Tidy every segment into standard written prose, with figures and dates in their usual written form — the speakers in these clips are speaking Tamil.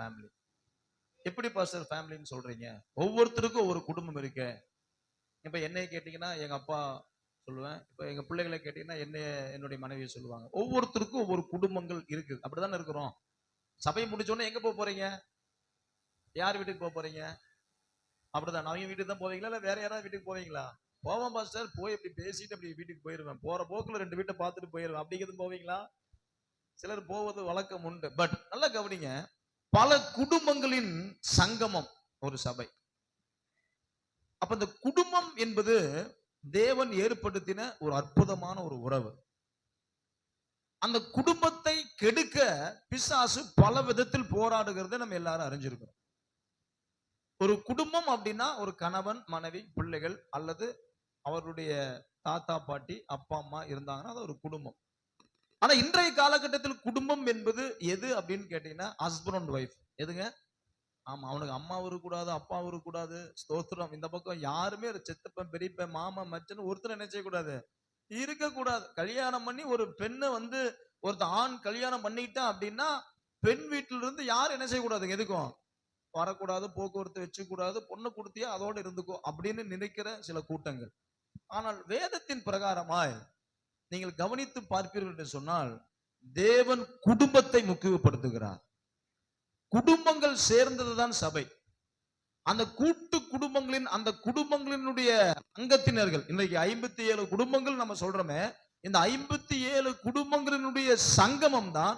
ஃபேமிலி. எப்படி பாஸ்டர் ஃபேமிலின்னு சொல்றீங்க? ஒவ்வொருத்தருக்கும் ஒரு குடும்பம் இருக்கு. இப்ப என்னைய கேட்டீங்கன்னா எங்க அப்பா சொல்லுவேன். இப்ப எங்க பிள்ளைகளை கேட்டீங்கன்னா என்னுடைய மனைவியை சொல்லுவாங்க. ஒவ்வொருத்தருக்கும் ஒவ்வொரு குடும்பங்கள் இருக்கு. அப்படித்தானே இருக்கிறோம். சபை முடிச்ச உடனே எங்க போறீங்க? யார் வீட்டுக்கு போறீங்க? அப்படிதான் அவங்க வீட்டுக்கு தான் போவீங்களா இல்ல வேற யாராவது வீட்டுக்கு போவீங்களா? போவோம் பாஸ்டர். போய் இப்படி பேசிட்டு அப்படி வீட்டுக்கு போயிருவேன். போற போக்குல 2 வீட்டை பார்த்துட்டு போயிருவேன். அப்படிங்கிறது போவீங்களா? சிலர் போவது வழக்கம் உண்டு. பட் நல்லா கவனிங்க, பல குடும்பங்களின் சங்கமம் ஒரு சபை. அப்ப இந்த குடும்பம் என்பது தேவன் ஏற்படுத்தின ஒரு அற்புதமான ஒரு உறவு. அந்த குடும்பத்தை கெடுக்க பிசாசு பல விதத்தில் போராடுகிறத நம்ம எல்லாரும் அறிஞ்சிருக்கிறோம். ஒரு குடும்பம் அப்படின்னா ஒரு கணவன் மனைவி பிள்ளைகள் அல்லது அவருடைய தாத்தா பாட்டி அப்பா அம்மா இருந்தாங்கன்னா அது ஒரு குடும்பம். ஆனா இன்றைய காலகட்டத்தில் குடும்பம் என்பது எது அப்படின்னு கேட்டீங்கன்னா ஹஸ்பண்ட் அண்ட் ஒய்ஃப். எதுங்க? ஆமா, அவனுக்கு அம்மா இருக்கக்கூடாது அப்பா இருக்கக்கூடாது. ஸ்தோத்திரம். இந்த பக்கம் யாருமே சித்தப்பன் பெரியப்பன் மாமா மச்சன் ஒருத்தர் என்ன செய்யக்கூடாது, இருக்கக்கூடாது. கல்யாணம் பண்ணி ஒரு பெண்ணை ஒருத்த ஆண் கல்யாணம் பண்ணிக்கிட்டான் அப்படின்னா பெண் வீட்டில இருந்து யாரும் என்ன செய்யக்கூடாதுங்க, எதுக்கும் வரக்கூடாது, போக்குவரத்து வச்சுக்கூடாது, பொண்ணு கொடுத்தியா அதோட இருந்துக்கோ அப்படின்னு நினைக்கிற சில கூட்டங்கள். ஆனால் வேதத்தின் பிரகாரமாய் நீங்கள் கவனித்து பார்ப்பீர்கள் என்று சொன்னால் தேவன் குடும்பத்தை முக்கியப்படுத்துகிறார். குடும்பங்கள் சேர்ந்ததுதான் சபை. அந்த கூட்டு குடும்பங்களின் அந்த குடும்பங்களினுடைய அங்கத்தினர்கள் இன்னைக்கு 57 குடும்பங்கள் நம்ம சொல்றோமே, இந்த 57 குடும்பங்களினுடைய சங்கமம் தான்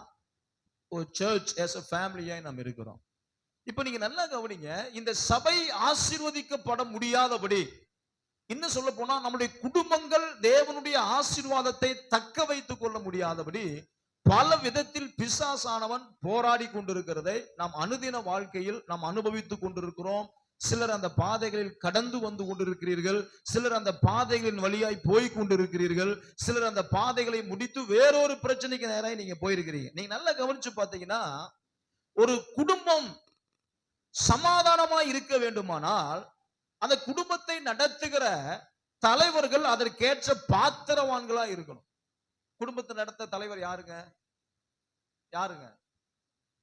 ஒரு சர்ச் as a ஃபேமிலியா நம்ம இருக்கிறோம். இப்ப நீங்க நல்லா கவனிங்க, இந்த சபை ஆசீர்வதிக்கப்பட முடியாதபடி, இன்னும் சொல்ல போனா நம்முடைய குடும்பங்கள் தேவனுடைய ஆசீர்வாதத்தை தக்க வைத்துக் கொள்ள முடியாதபடி பல விதத்தில் பிசாசானவன் போராடி கொண்டிருக்கிறதை நாம் அனுதின வாழ்க்கையில் நாம் அனுபவித்துக் கொண்டிருக்கிறோம். சிலர் அந்த பாதைகளில் கடந்து வந்து கொண்டிருக்கிறீர்கள், சிலர் அந்த பாதைகளின் வழியாய் போய் கொண்டிருக்கிறீர்கள், சிலர் அந்த பாதைகளை முடித்து வேறொரு பிரச்சனைக்கு நேராக நீங்க போயிருக்கிறீங்க. நீங்க நல்லா கவனிச்சு பார்த்தீங்கன்னா ஒரு குடும்பம் சமாதானமா இருக்க வேண்டுமானால் அந்த குடும்பத்தை நடத்துகிற தலைவர்கள் அதற்கேற்ற பாத்திரவான்களா இருக்கணும். குடும்பத்தை நடத்த தலைவர் யாருங்க? யாருங்க?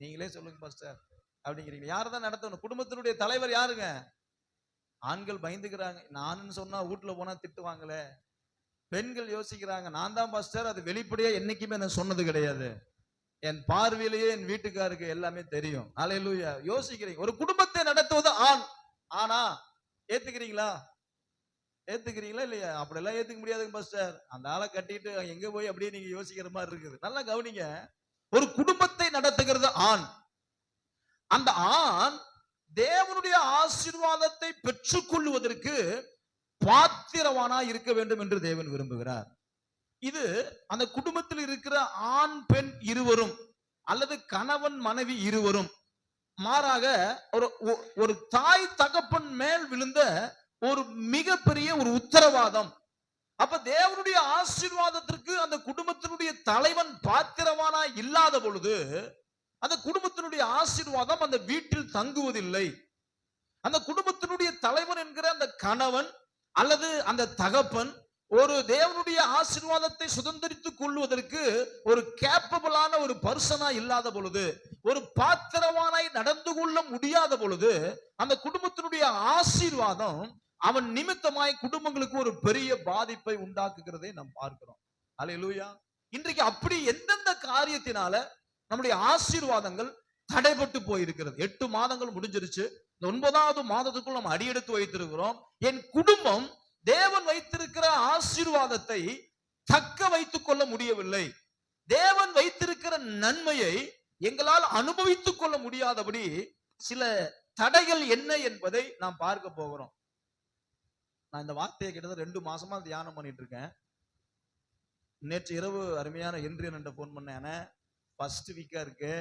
நீங்களே சொல்லுங்க பாஸ்டர் அப்படிங்கிறீங்க. யாரதான் நடத்தணும்? குடும்பத்தினுடைய தலைவர் யாருங்க? ஆண்கள் பயந்துக்கிறாங்க, நானுன்னு சொன்னா வீட்டுல போனா திட்டுவாங்களே. பெண்கள் யோசிக்கிறாங்க, நான் தான் பாஸ்டர், அது வெளிப்படையா என்னைக்குமே நான் சொன்னது கிடையாது, என் பார்வையிலேயே என் வீட்டுக்காருக்கு எல்லாமே தெரியும். அல்லேலூயா. யோசிக்கிறீங்க. ஒரு குடும்பத்தை நடத்துவது ஆண். ஆனா ஏத்துக்கிறீங்களா? ஏத்துக்கிறீங்களா இல்லையா? அப்படி எல்லாம் ஏத்துக்க முடியாதுங்க பாஸ்டர். அந்த ஆளை கட்டிட்டு எங்க போய் அப்படியே நீங்க யோசிக்கிற மாதிரி இருக்குது. நல்லா கவனிங்க, ஒரு குடும்பத்தை நடத்துகிறது ஆண். அந்த ஆண் தேவனுடைய ஆசீர்வாதத்தை பெற்றுக் கொள்வதற்கு பாத்திரவானா இருக்க வேண்டும் என்று தேவன் விரும்புகிறார். இது அந்த குடும்பத்தில் இருக்கிற ஆண் பெண் இருவரும் அல்லது கணவன் மனைவி இருவரும், மாறாக ஒரு தாய் தகப்பன் மேல் விழுந்த ஒரு மிகப்பெரிய ஒரு உத்தரவாதம். அப்ப தேவனுடைய ஆசீர்வாதத்திற்கு அந்த குடும்பத்தினுடைய தலைவன் பாத்திரவானா இல்லாத பொழுது அந்த குடும்பத்தினுடைய ஆசீர்வாதம் அந்த வீட்டில் தங்குவதில்லை. அந்த குடும்பத்தினுடைய தலைவன் என்கிற அந்த கணவன் அல்லது அந்த தகப்பன் ஒரு தேவனுடைய ஆசீர்வாதத்தை சுதந்திரித்துக் கொள்வதற்கு ஒரு கேப்பபிளான ஒரு பர்சனா இல்லாத பொழுது, ஒரு பாத்திரவானாய் நடந்து கொள்ள முடியாத பொழுது அந்த குடும்பத்தினுடைய ஆசீர்வாதம் அவன் நிமித்தமாய் குடும்பங்களுக்கு ஒரு பெரிய பாதிப்பை உண்டாக்குகிறதை நாம் பார்க்கிறோம். அல்லேலூயா. இன்றைக்கு அப்படி எந்தெந்த காரியத்தினால நம்முடைய ஆசீர்வாதங்கள் தடைபட்டு போயிருக்கிறது? 8 மாதங்கள் முடிஞ்சிருச்சு. இந்த 9வது மாதத்துக்குள் நம்ம அடியெடுத்து வைத்திருக்கிறோம். என் குடும்பம் தேவன் வைத்திருக்கிற ஆசீர்வாதத்தை தக்க வைத்துக் கொள்ள முடியவில்லை. தேவன் வைத்திருக்கிற நன்மையை எங்களால் அனுபவித்துக் கொள்ள முடியாதபடி சில தடைகள் என்ன என்பதை நாம் பார்க்க போகிறோம். நான் இந்த வார்த்தையை கிட்டத்தட்ட 2 மாசமா தியானம் பண்ணிட்டு இருக்கேன். நேற்று இரவு அருமையான என்ற போன் பண்ணேன். ஃபர்ஸ்ட் வீக்கா இருக்கு,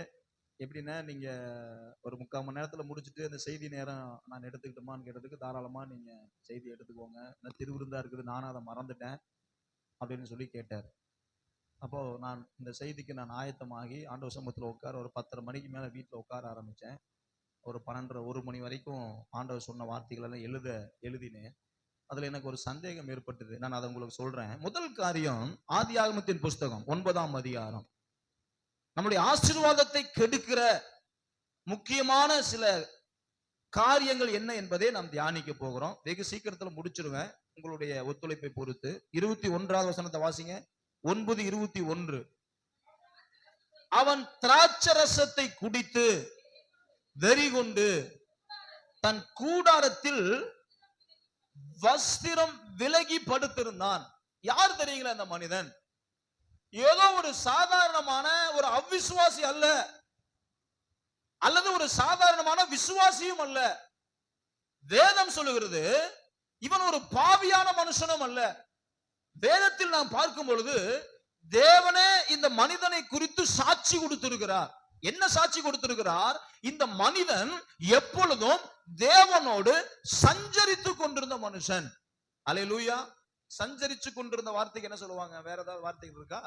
எப்படின்னா நீங்க ஒரு 3/4 மணி நேரத்துல முடிச்சுட்டு அந்த செய்தி நேரம் நான் எடுத்துக்கிட்டோமான்னு கேட்டதுக்கு தாராளமா நீங்க செய்தி எடுத்துக்கோங்க, திருவிருந்தா இருக்குது, நானும் அதை மறந்துட்டேன் அப்படின்னு சொல்லி கேட்டார். அப்போ நான் இந்த செய்திக்கு நான் ஆயத்தமாகி ஆண்டவர் சமூகத்தில் உட்கார ஒரு 10:30 மணிக்கு மேல வீட்டில் உட்கார ஆரம்பிச்சேன். ஒரு 12:30 1 மணி வரைக்கும் ஆண்டவர் சொன்ன வார்த்தைகள் எல்லாம் எழுதினேன். அதுல எனக்கு ஒரு சந்தேகம் ஏற்பட்டது. நான் அதை உங்களுக்கு சொல்றேன். முதல் காரியம், ஆதியாகமத்தின் புஸ்தகம் 9ஆம் அதிகாரம். நம்முடைய ஆசீர்வாதத்தை கெடுக்கிற முக்கியமான சில காரியங்கள் என்ன என்பதை நாம் தியானிக்க போகிறோம். வெகு சீக்கிரத்தில் முடிச்சிருவேன் உங்களுடைய ஒத்துழைப்பை பொறுத்து. 21வது வசனத்தை வாசிங்க. 9:21. அவன் திராட்சரசத்தை குடித்து வெறி கொண்டு தன் கூடாரத்தில் வஸ்திரம் விலகி படுத்திருந்தான். யார் தெரியுங்களா அந்த மனிதன்? ஏதோ ஒரு சாதாரணமான ஒரு அவிசுவாசி அல்ல, அல்லது ஒரு சாதாரணமான விசுவாசியும் அல்ல. வேதம் சொல்லுகிறது இவன் ஒரு பாவியான மனுஷனும் அல்ல. வேதத்தில் நாம் பார்க்கும் பொழுது தேவனே இந்த மனிதனை குறித்து சாட்சி கொடுத்திருக்கிறார். என்ன சாட்சி கொடுத்திருக்கிறார்? இந்த மனிதன் எப்பொழுதும் தேவனோடு சஞ்சரித்துக் கொண்டிருந்த மனுஷன். அல்லேலூயா. சஞ்சரிச்சு கொண்டிருந்த வார்த்தைக்கு என்ன சொல்லுவாங்க? வேற ஏதாவது வார்த்தைகள் இருக்கா?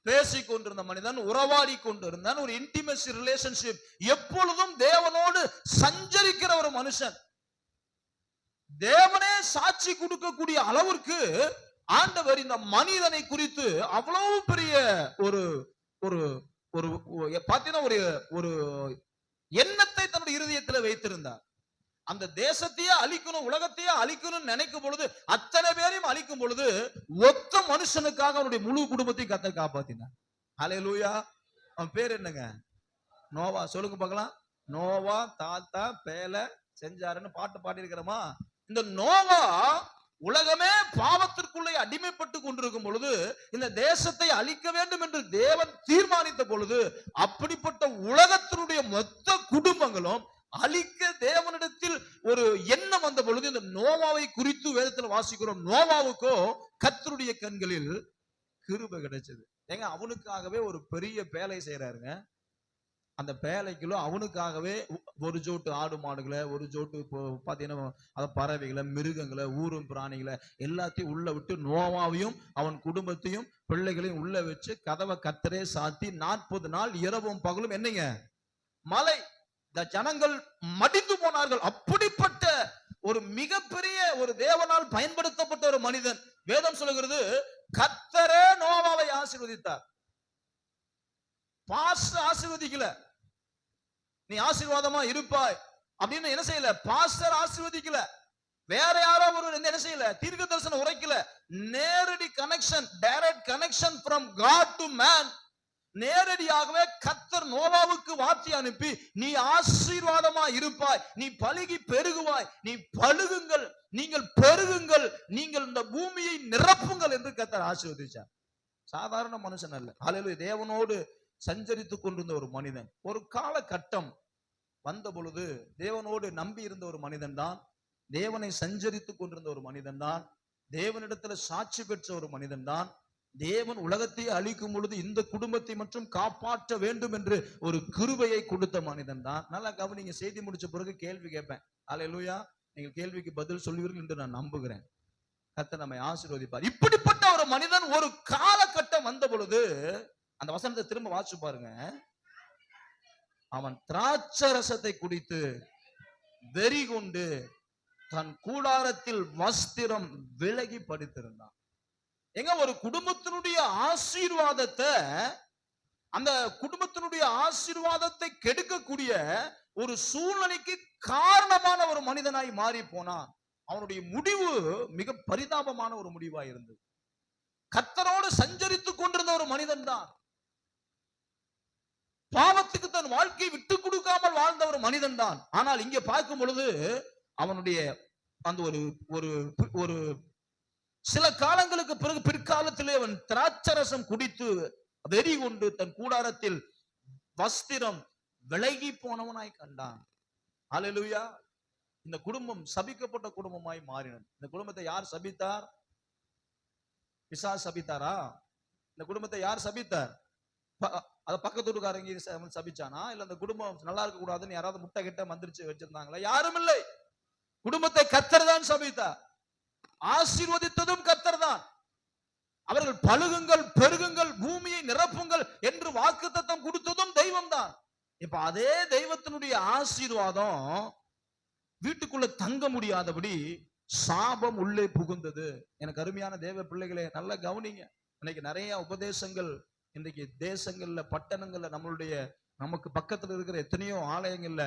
பேசிக் கொண்டிருந்த மனிதன், உறவாடி கொண்டிருந்தான், ஒரு இன்டிமசி ரிலேஷன்ஷிப், எப்பொழுதும் தேவனோடு சஞ்சரிக்கிற ஒரு மனுஷன். தேவனே சாட்சி கொடுக்கக்கூடிய அளவிற்கு ஆண்டவர் இந்த மனிதனை குறித்து அவ்வளவு பெரிய ஒரு ஒரு ஒரு பாத்தீங்கன்னா ஒரு எண்ணத்தை தன்னுடைய இருதயத்தில் வைத்திருந்தார். அந்த தேசத்தையே அழிக்கணும், உலகத்தையே அழிக்கணும் நினைக்கும் பொழுது, அத்தனை பேரையும் அழிக்கும் பொழுது, ஒத்த மனுஷனுக்காக அவனுடைய முழு குடும்பத்தையும் கர்த்தர் காப்பாத்தினார். ஹல்லேலூயா. அவன் பேர் என்னங்க? நோவா. சொல்லுங்க பார்க்கலாம். நோவா தாத்தா பேல செஞ்சாருன்னு பாட்டு பாடி இருக்கிறோமா? இந்த நோவா உலகமே பாவத்திற்குள்ளே அடிமைப்பட்டு கொண்டிருக்கும் பொழுது, இந்த தேசத்தை அழிக்க வேண்டும் என்று தேவன் தீர்மானித்த பொழுது, அப்படிப்பட்ட உலகத்தினுடைய மொத்த குடும்பங்களும் அழிக்க தேவனிடத்தில் ஒரு எண்ணம் வந்த பொழுது, இந்த நோவாவை குறித்து வேதத்தில் வாசிக்கிறோம். நோவாவுக்கோ கர்த்தருடைய கண்களில் கிருபை கிடைச்சது. ஏங்க, அவனுக்காகவே ஒரு பெரிய பேலை செய்யறாருங்க. அந்த பேலைக்குள்ள அவனுக்காகவே ஒரு ஜோட்டு ஆடு மாடுகளை, ஒரு ஜோட்டு பாத்தீங்கன்னா பறவைகளை, மிருகங்களை, ஊரும் பிராணிகளை எல்லாத்தையும் உள்ள விட்டு நோவாவையும் அவன் குடும்பத்தையும் பிள்ளைகளையும் உள்ள வச்சு கதவை கர்த்தரே சாத்தி 40 நாள் இரவும் பகலும் என்னங்க மலை. இந்த ஜனங்கள் மடிந்து போனார்கள். அப்படிப்பட்ட ஒரு மிகப்பெரிய ஒரு தேவனால் பயன்படுத்தப்பட்ட ஒரு மனிதன். வேதம் சொல்லுகிறது கர்த்தரே நோவாவை ஆசீர்வதித்தார். பாஸ்டர் ஆசீர்வதிக்கல, நீ ஆசீர்வாதமா இருப்பாய் அப்படின்னு என்ன செய்யல? பாஸ்டர் ஆசீர்வதிக்கல, வேற யாரோ ஒரு என்ன செய்யல? தீர்க்க தரிசனம் உரைக்கல. நேரடி connection, direct connection from God to man. நேரடியாகவே கர்த்தர் நோவாவுக்கு வார்த்தை அனுப்பி, நீ ஆசீர்வாதமா இருப்பாய், நீ பலுகி பெருகுவாய், நீ பழுகுங்கள், நீங்கள் பெருகுங்கள், நீங்கள் இந்த பூமியை நிரப்புங்கள் என்று கர்த்தர் ஆசீர்வதிச்சார். சாதாரண மனுஷன் அல்ல. ஹல்லேலூயா. தேவனோடு சஞ்சரித்துக் கொண்டிருந்த ஒரு மனிதன். ஒரு காலகட்டம் வந்த பொழுது தேவனோடு நம்பி இருந்த ஒரு மனிதன் தான், தேவனை சஞ்சரித்துக் கொண்டிருந்த ஒரு மனிதன் தான், தேவனிடத்துல சாட்சி பெற்ற ஒரு மனிதன் தான், தேவன் உலகத்தையே அழிக்கும் பொழுது இந்த குடும்பத்தை மட்டும் காப்பாற்ற வேண்டும் என்று ஒரு கிருபையை கொடுத்த மனிதன் தான். நல்லா கவனிங்க. செய்தி முடிச்ச பிறகு கேள்வி கேட்பேன். அல்லேலூயா. நீங்கள் கேள்விக்கு பதில் சொல்வீர்கள் என்று நான் நம்புகிறேன். கர்த்தர் நம்மை ஆசீர்வதிப்பார். இப்படிப்பட்ட ஒரு மனிதன் ஒரு காலகட்டம் வந்த பொழுது, அந்த வசனத்தை திரும்ப வாசிச்சு பாருங்க. அவன் திராட்சரசத்தை குடித்து வெறி கொண்டு தன் கூடாரத்தில் வஸ்திரம் விலகி படுத்திருந்தான். எங்க ஒரு குடும்பத்தினுடைய ஆசீர்வாதத்தை, அந்த குடும்பத்தினுடைய ஆசீர்வாதத்தை கெடுக்கக்கூடிய ஒரு சூழ்நிலைக்கு காரணமான ஒரு மனிதனாய் மாறி போனான். அவனுடைய முடிவு மிக பரிதாபமான ஒரு முடிவாய் இருந்தது. கர்த்தரோடு சஞ்சரித்துக் கொண்டிருந்த ஒரு மனிதன் தான், பாவத்துக்கு தன் வாழ்க்கையை விட்டு கொடுக்காமல் வாழ்ந்த ஒரு மனிதன் தான். ஆனால் இங்கே பார்க்கும் பொழுது அவனுடைய அந்த ஒரு சில காலங்களுக்கு பிறகு பிற்காலத்திலே அவன் திராட்சரசம் குடித்து வெறி கொண்டு தன் கூடாரத்தில் வஸ்திரம் விலகி போனவனாய் கண்டான். அல்லேலூயா. இந்த குடும்பம் சபிக்கப்பட்ட குடும்பமாய் மாறினது. இந்த குடும்பத்தை யார் சபித்தார்? பிசாசு சபித்தாரா? இந்த குடும்பத்தை யார் சபித்தார்? அத பக்கத்து வீட்டுக்காரங்க சபிச்சானா? இல்ல அந்த குடும்பம் நல்லா இருக்க கூடாதுன்னு யாராவது முட்டை கிட்ட மந்திரிச்சு வச்சிருந்தாங்களா? யாரும் இல்லை. குடும்பத்தை கர்த்தர் தான் சபித்தார். ஆசீர்வதித்ததும் கர்த்தர் தான். அவர்கள் பழுகுங்கள், பெருகுங்கள், பூமியை நிரப்புங்கள் என்று வாக்குத்தத்தம் கொடுத்ததும் தெய்வம் தான். இப்ப அதே தெய்வத்தினுடைய ஆசீர்வாதம் வீட்டுக்குள்ள தங்க முடியாதபடி சாபம் உள்ளே புகுந்தது. எனக்கு அருமையான தேவ பிள்ளைகளே, நல்லா கவனிங்க. இன்னைக்கு நிறைய உபதேசங்கள் இன்றைக்கு தேசங்கள்ல, பட்டணங்கள்ல நம்மளுடைய நமக்கு பக்கத்துல இருக்கிற எத்தனையோ ஆலயங்கள்ல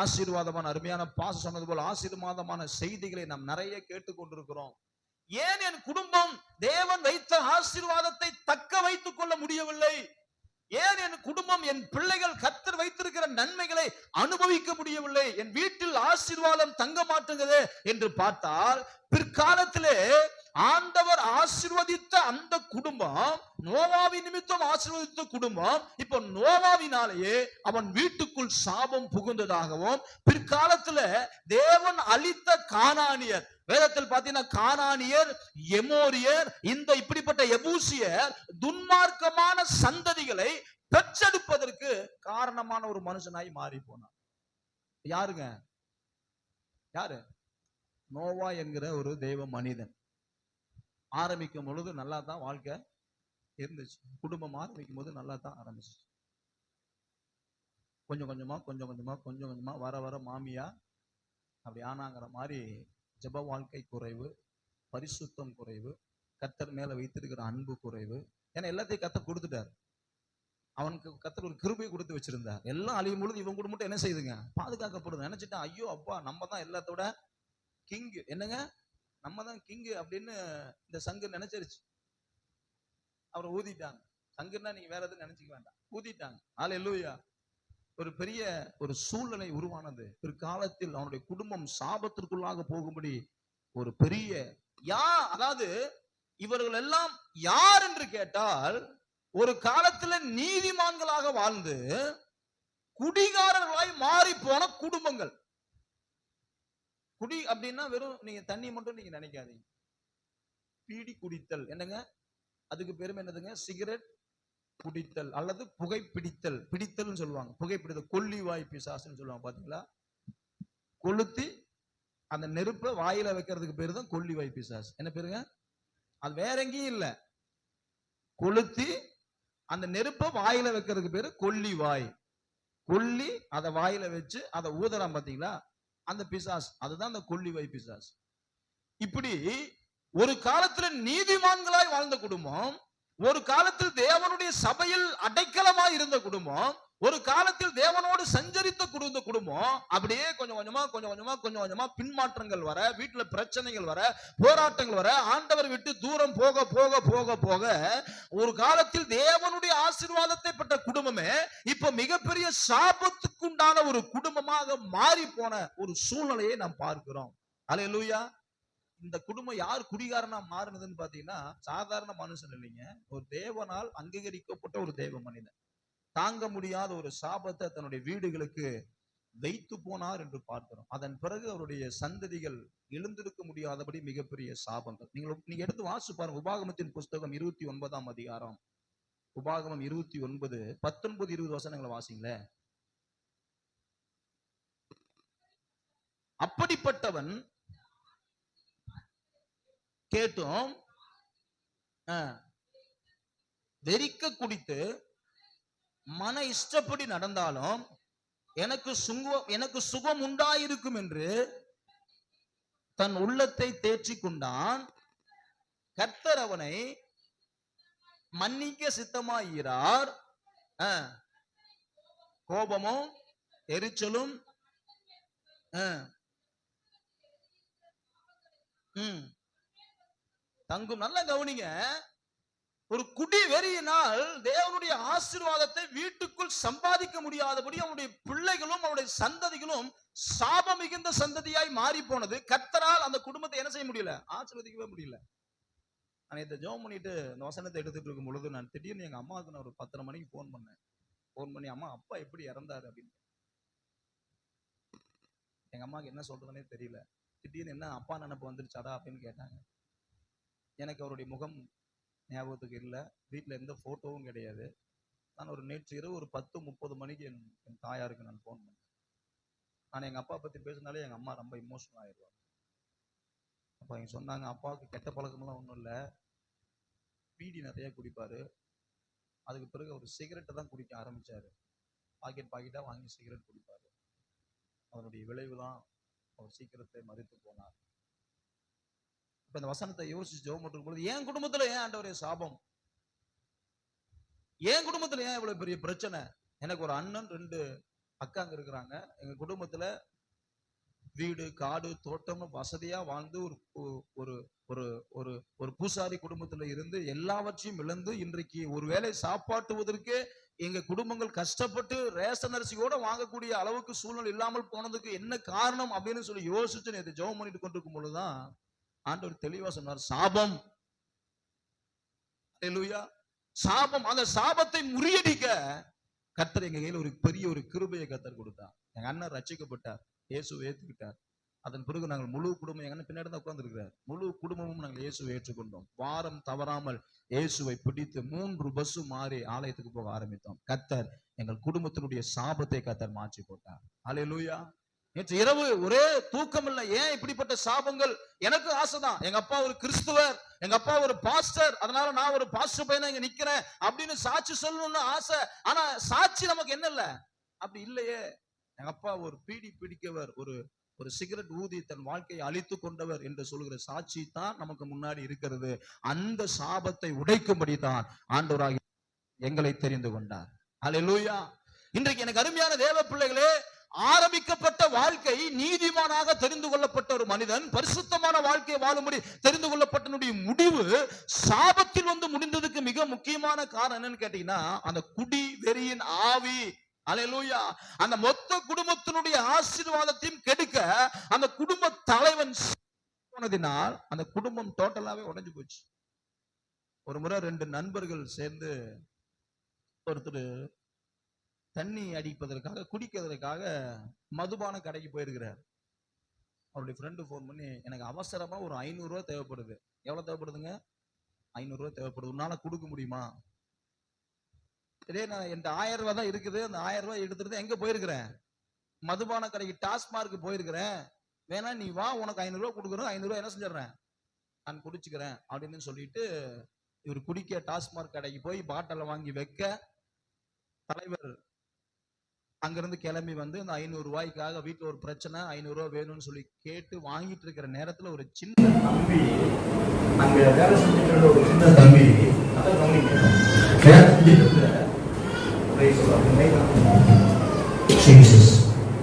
ஆசீர்வாதமான அருமையான பாச சொன்னது போல ஆசீர்வாதமான செய்திகளை நாம் நிறைய கேட்டுக்கொண்டிருக்கிறோம். ஏன் என் குடும்பம் தேவன் வைத்த ஆசீர்வாதத்தை தக்க வைத்துக் கொள்ள முடியவில்லை? ஏன் என் குடும்பம், என் பிள்ளைகள் கர்த்தர் வைத்திருக்கிற நன்மைகளை அனுபவிக்க முடியவில்லை? என் வீட்டில் ஆசீர்வாதம் தங்க மாட்டேங்குது என்று பார்த்தால், பிற்காலத்திலே ஆண்டவர் ஆசீர்வதித்த அந்த குடும்பம், நோவாவின் நிமித்தம் ஆசீர்வதித்த குடும்பம், இப்ப நோவாவினாலேயே அவன் வீட்டுக்குள் சாபம் புகுந்ததாகவும், பிற்காலத்துல தேவன் அளித்த கானானியர், வேதத்தில் பார்த்தீங்கன்னா கானானியர், எமோரியர், இந்த இப்படிப்பட்ட எபூசியர் துன்மார்க்கமான சந்ததிகளை பெற்றெடுப்பதற்கு காரணமான ஒரு மனுஷனாய் மாறி போனார். யாருங்க? யாரு? நோவா என்கிற ஒரு தெய்வ மனிதன். ஆரம்பிக்கும் பொழுது நல்லா தான் வாழ்க்கை இருந்துச்சு. குடும்பம் ஆரம்பிக்கும் போது நல்லா தான் ஆரம்பிச்சு. கொஞ்சம் கொஞ்சமா வர வர மாமியா அப்படி ஆனாங்கிற மாதிரி ஜெப வாழ்க்கை குறைவு, பரிசுத்தம் குறைவு, கர்த்தர் மேல வைத்திருக்கிற அன்பு குறைவு. ஏன்னா எல்லாத்தையும் கர்த்தர் கொடுத்துட்டார். அவனுக்கு கர்த்தர் ஒரு கிருபை கொடுத்து வச்சிருந்தார். எல்லாம் அழியும் பொழுது இவன் குடும்பம் என்ன செய்யுதுங்க? பாதுகாக்கப்படுது. நினைச்சிட்டான், ஐயோ அப்பா நம்ம தான் எல்லாத்தோட கிங். என்னங்க? நம்ம தான் கிங் அப்படின்னு இந்த சங்கு நினைச்சிருச்சு. அவரை ஊதிட்டாங்க. சங்குன்னா நீங்க வேற எதுவும் நினைச்சுக்க வேண்டாம், ஊதிட்டாங்க. ஹல்லேலூயா. ஒரு பெரிய ஒரு சூழ்நிலை உருவானது. பிற்காலத்தில் அவனுடைய குடும்பம் சாபத்திற்குள்ளாக போகும்படி ஒரு பெரிய அதாவது இவர்கள் எல்லாம் யார் என்று கேட்டால், ஒரு காலத்துல நீதிமான்களாக வாழ்ந்து குடிகாரர்களாய் மாறி போன குடும்பங்கள். குடி அப்படின்னா வெறும் நீங்க தண்ணி மட்டும் நீங்க நினைக்காதீங்க. பீடி குடித்தல், என்னங்க அதுக்கு பெருமை என்னதுங்க? சிகரெட் குடித்தல் அல்லது புகைப்பிடித்தல். பிடித்தல் சொல்லுவாங்க, புகைப்பிடித்தல். கொல்லிவாய் பிசாசுன்னு சொல்லுவாங்க, பாத்தீங்களா? கொளுத்தி அந்த நெருப்பை வாயில வைக்கிறதுக்கு பேரு தான் கொல்லிவாய் பிசாசு. என்ன பேருங்க? அது வேற எங்கேயும் இல்ல. கொளுத்தி அந்த நெருப்பை வாயில வைக்கிறதுக்கு பேரு கொல்லிவாய். கொல்லி அதை வாயில வச்சு அதை ஊதலாம், பாத்தீங்களா? அந்த பிசாஸ், அதுதான் அந்த கொல்லிவாய் பிசாஸ். இப்படி ஒரு காலத்துல நீதிமான்களாய் வாழ்ந்த குடும்பம், ஒரு காலத்தில் தேவனுடைய சபையில் அடைக்கலமாய் இருந்த குடும்பம், ஒரு காலத்தில் தேவனோடு சஞ்சரித்த குடும்பம், அப்படியே கொஞ்சம் கொஞ்சமா பின்மாற்றங்கள் வர, வீட்டுல பிரச்சனைகள் வர, போராட்டங்கள் வர, ஆண்டவர் விட்டு தூரம் போக போக போக போக ஒரு காலத்தில் தேவனுடைய ஆசீர்வாதத்தை பெற்ற குடும்பமே இப்ப மிகப்பெரிய சாபத்துக்குண்டான ஒரு குடும்பமாக மாறி போன ஒரு சூழ்நிலையை நாம் பார்க்கிறோம். அல்லேலூயா. இந்த குடும்பம் யார் குடிகாரனா மாறினதுன்னு பாத்தீங்கன்னா, சாதாரண மனுஷன் இல்லைங்க, ஒரு தேவனால் அங்கீகரிக்கப்பட்ட ஒரு தேவ மனிதன். தாங்க முடியாத ஒரு சாபத்தை தன்னுடைய வீடுகளுக்கு வைத்து போனார் என்று பார்க்கிறோம். அதன் பிறகு அவருடைய சந்ததிகள் எழுந்திருக்க முடியாதபடி மிகப்பெரிய சாபங்கள். நீங்க எடுத்து வாசிச்சு பாருங்க. உபாகமத்தின் புஸ்தகம் 29ஆம் அதிகாரம், உபாகமம் 29, 19, 20 வசனங்களை வாசிங்களே. அப்படிப்பட்டவன் கேட்டும் வெறிக்க குடித்து மன இஷ்டப்படி நடந்தாலும் எனக்கு சுகம் உண்டாயிருக்கும் என்று தன் உள்ளத்தை தேற்றிக் கொண்டான். கர்த்தர் அவனை மன்னிக்க சித்தமாகிறார். கோபமும் எரிச்சலும் தங்கும். நல்லா கவனிங்க. ஒரு குடி வெறியினால் தேவனுடைய ஆசீர்வாதத்தை வீட்டுக்குள் சம்பாதிக்க முடியாதபடி அவனுடைய பிள்ளைகளும் அவனுடைய சந்ததிகளும் சாபம் மிகுந்த சந்ததியாய் மாறி போனது. கர்த்தரால் அந்த குடும்பத்தை என்ன செய்ய முடியல? ஆசீர்வதிக்கவே முடியல. நான் இதை ஜெபம் பண்ணிட்டு இந்த வசனத்தை எடுத்துட்டு இருக்கும் பொழுது நான் திடீர்னு எங்க அம்மாவுக்கு நான் ஒரு 10:30 மணிக்கு போன் பண்ணி, அம்மா அப்பா எப்படி இறந்தாரு அப்படின்னு. எங்க அம்மாவுக்கு என்ன சொல்றதுன்னே தெரியல. திடீர்னு என்ன அப்பா நினைப்பு வந்துருச்சாடா அப்படின்னு கேட்டாங்க. எனக்கு அவருடைய முகம் ஞாபகத்துக்கு இல்லை. வீட்டில் எந்த போட்டோவும் கிடையாது. நான் ஒரு நேற்று இரவு ஒரு 10:30 மணிக்கு என் தாயாருக்கு நான் போன் பண்ணேன். நான் எங்க அப்பா பத்தி பேசினாலே எங்க அம்மா ரொம்ப இமோஷனல் ஆயிடுவாங்க. அப்ப அவங்க சொன்னாங்க, அப்பாவுக்கு கெட்ட பழக்கமெல்லாம் ஒன்றும் இல்லை, பீடி நிறைய குடிப்பாரு. அதுக்கு பிறகு அவர் சிகரெட்டை தான் குடிக்க ஆரம்பிச்சாரு. பாக்கெட்டா வாங்கி சிகரெட் குடிப்பாரு. அதனுடைய விளைவு தான் அவர் சீக்கிரத்தை மறித்து போனார். இப்ப இந்த வசனத்தை யோசிச்சு ஜெபம் பண்ணும் பொழுது, என் குடும்பத்துல ஏன் ஆண்டவரே சாபம்? என் குடும்பத்துல ஏன் இவ்வளவு பெரிய பிரச்சனை? எனக்கு ஒரு அண்ணன் 2 அக்காங்க இருக்கிறாங்க. எங்க குடும்பத்துல வீடு காடு தோட்டம் வசதியா வாழ்ந்து ஒரு ஒரு ஒரு ஒரு பூசாரி குடும்பத்துல இருந்து எல்லாவற்றையும் இழந்து இன்றைக்கு ஒருவேளை சாப்பாட்டுவதற்கு எங்க குடும்பங்கள் கஷ்டப்பட்டு ரேஷன் அரிசி கூட வாங்கக்கூடிய அளவுக்கு சூழ்நிலை இல்லாமல் போனதுக்கு என்ன காரணம் அப்படின்னு சொல்லி யோசிச்சு நேற்று ஜெபம் பண்ணிட்டு கொண்டிருக்கும் பொழுதுதான் ஆண்டவர் தெளிவா சொன்னார், சாபம். அல்லேலூயா. சாபம். அந்த சாபத்தை முறியடிக்க கர்த்தர் எங்க கையில ஒரு பெரிய ஒரு கிருபையை கர்த்தர் கொடுத்தார். எங்க அண்ணன் ரட்சிக்கப்பட்டார், இயேசுவை ஏற்றுக்கிட்டார். அதன் பிறகு நாங்கள் முழு குடும்பம், எங்க அண்ணன் பின்னாடி தான் உட்கார்ந்து இருக்கிறார், முழு குடும்பமும் நாங்கள் இயேசுவை ஏற்றுக்கொண்டோம். வாரம் தவறாமல் இயேசுவை பிடித்து 3 பஸ் மாறி ஆலயத்துக்கு போக ஆரம்பித்தோம். கர்த்தர் எங்கள் குடும்பத்தினுடைய சாபத்தை கர்த்தர் மாற்றி போட்டார். அல்லேலூயா. நேற்று இரவு ஒரே தூக்கம் இல்லை. ஏன் இப்படிப்பட்ட சாபங்கள்? எனக்கு ஆசைதான், எங்க அப்பா ஒரு கிறிஸ்துவர், எங்க அப்பா ஒரு பாஸ்டர், அதனால நான் ஒரு பாஸ்டர் பையனா இங்க நிக்கிறேன் அப்படின்னு சாட்சி சொல்லணும்னு ஆசை. ஆனா சாட்சி நமக்கு என்ன இல்ல, அப்படி இல்லையே. எங்க அப்பா ஒரு பீடி பிடிக்கவர், ஒரு சிகரெட் ஊதி தன் வாழ்க்கையை அழித்து கொண்டவர் என்று சொல்கிற சாட்சி தான் நமக்கு முன்னாடி இருக்கிறது. அந்த சாபத்தை உடைக்கும்படி தான் ஆண்டவராகிய எங்களை தெரிந்து கொண்டார். அல்லேலூயா. இன்றைக்கு எனக்கு அருமையான தேவ பிள்ளைகளே, ஆரம்பிக்கப்பட்ட வாழ்க்கை நீதிமானாக தெரிந்து கொள்ளப்பட்ட ஒரு மனிதன் பரிசுத்தமான வாழ்க்கையை வாழும்படி தெரிந்து கொள்ளப்பட்ட முடிவு சாபத்தில் வந்து முடிந்ததுக்கு மிக முக்கியமான காரணம் என்னன்னு கேட்டீங்கன்னா, அந்த குடி வெறியின் ஆவி. அல்லேலூயா. அந்த மொத்த குடும்பத்தினுடைய ஆசீர்வாதத்தையும் கெடுக்க அந்த குடும்ப தலைவன் போனதினால் அந்த குடும்பம் டோட்டலாவே உடைஞ்சு போச்சு. ஒரு முறை 2 நண்பர்கள் சேர்ந்து ஒருத்தர் தண்ணி அடிப்பதற்காக குடிக்கிறதுக்காக மதுபான கடைக்கு போயிருக்கிறார். அவருடைய ஃப்ரெண்டு போன் பண்ணி, எனக்கு அவசரமா ஒரு 500 ரூபாய் தேவைப்படுது. எவ்வளவு தேவைப்படுதுங்க? 500 ரூபாய் தேவைப்படுது, உன்னால கொடுக்க முடியுமா? நான் என்கிட்ட 1000 ரூபாய் தான் இருக்குது, அந்த 1000 ரூபாய் எடுத்துட்டு எங்க போயிருக்கிறேன்? மதுபான கடைக்கு டாஸ்மார்க்கு போயிருக்கிறேன். வேணா நீ வா, உனக்கு 500 ரூபாய் கொடுக்குறேன், 500 ரூபாய் என்ன செஞ்சிடறேன், நான் குடிச்சுக்கிறேன் அப்படின்னு சொல்லிட்டு இவர் குடிக்க டாஸ்மார்க் கடைக்கு போய் பாட்டில வாங்கி வைக்க, தலைவர் அங்கிருந்து கிளம்பி வந்து அந்த 500 ரூபாய்க்காக வீட்டுல ஒரு பிரச்சனை, 500 ரூபாய் வேணும்னு சொல்லி கேட்டு வாங்கிட்டு இருக்கிற நேரத்துல ஒரு சின்ன தம்பி, அங்க வேலை செஞ்சுட்டு ஒரு சின்ன தம்பி,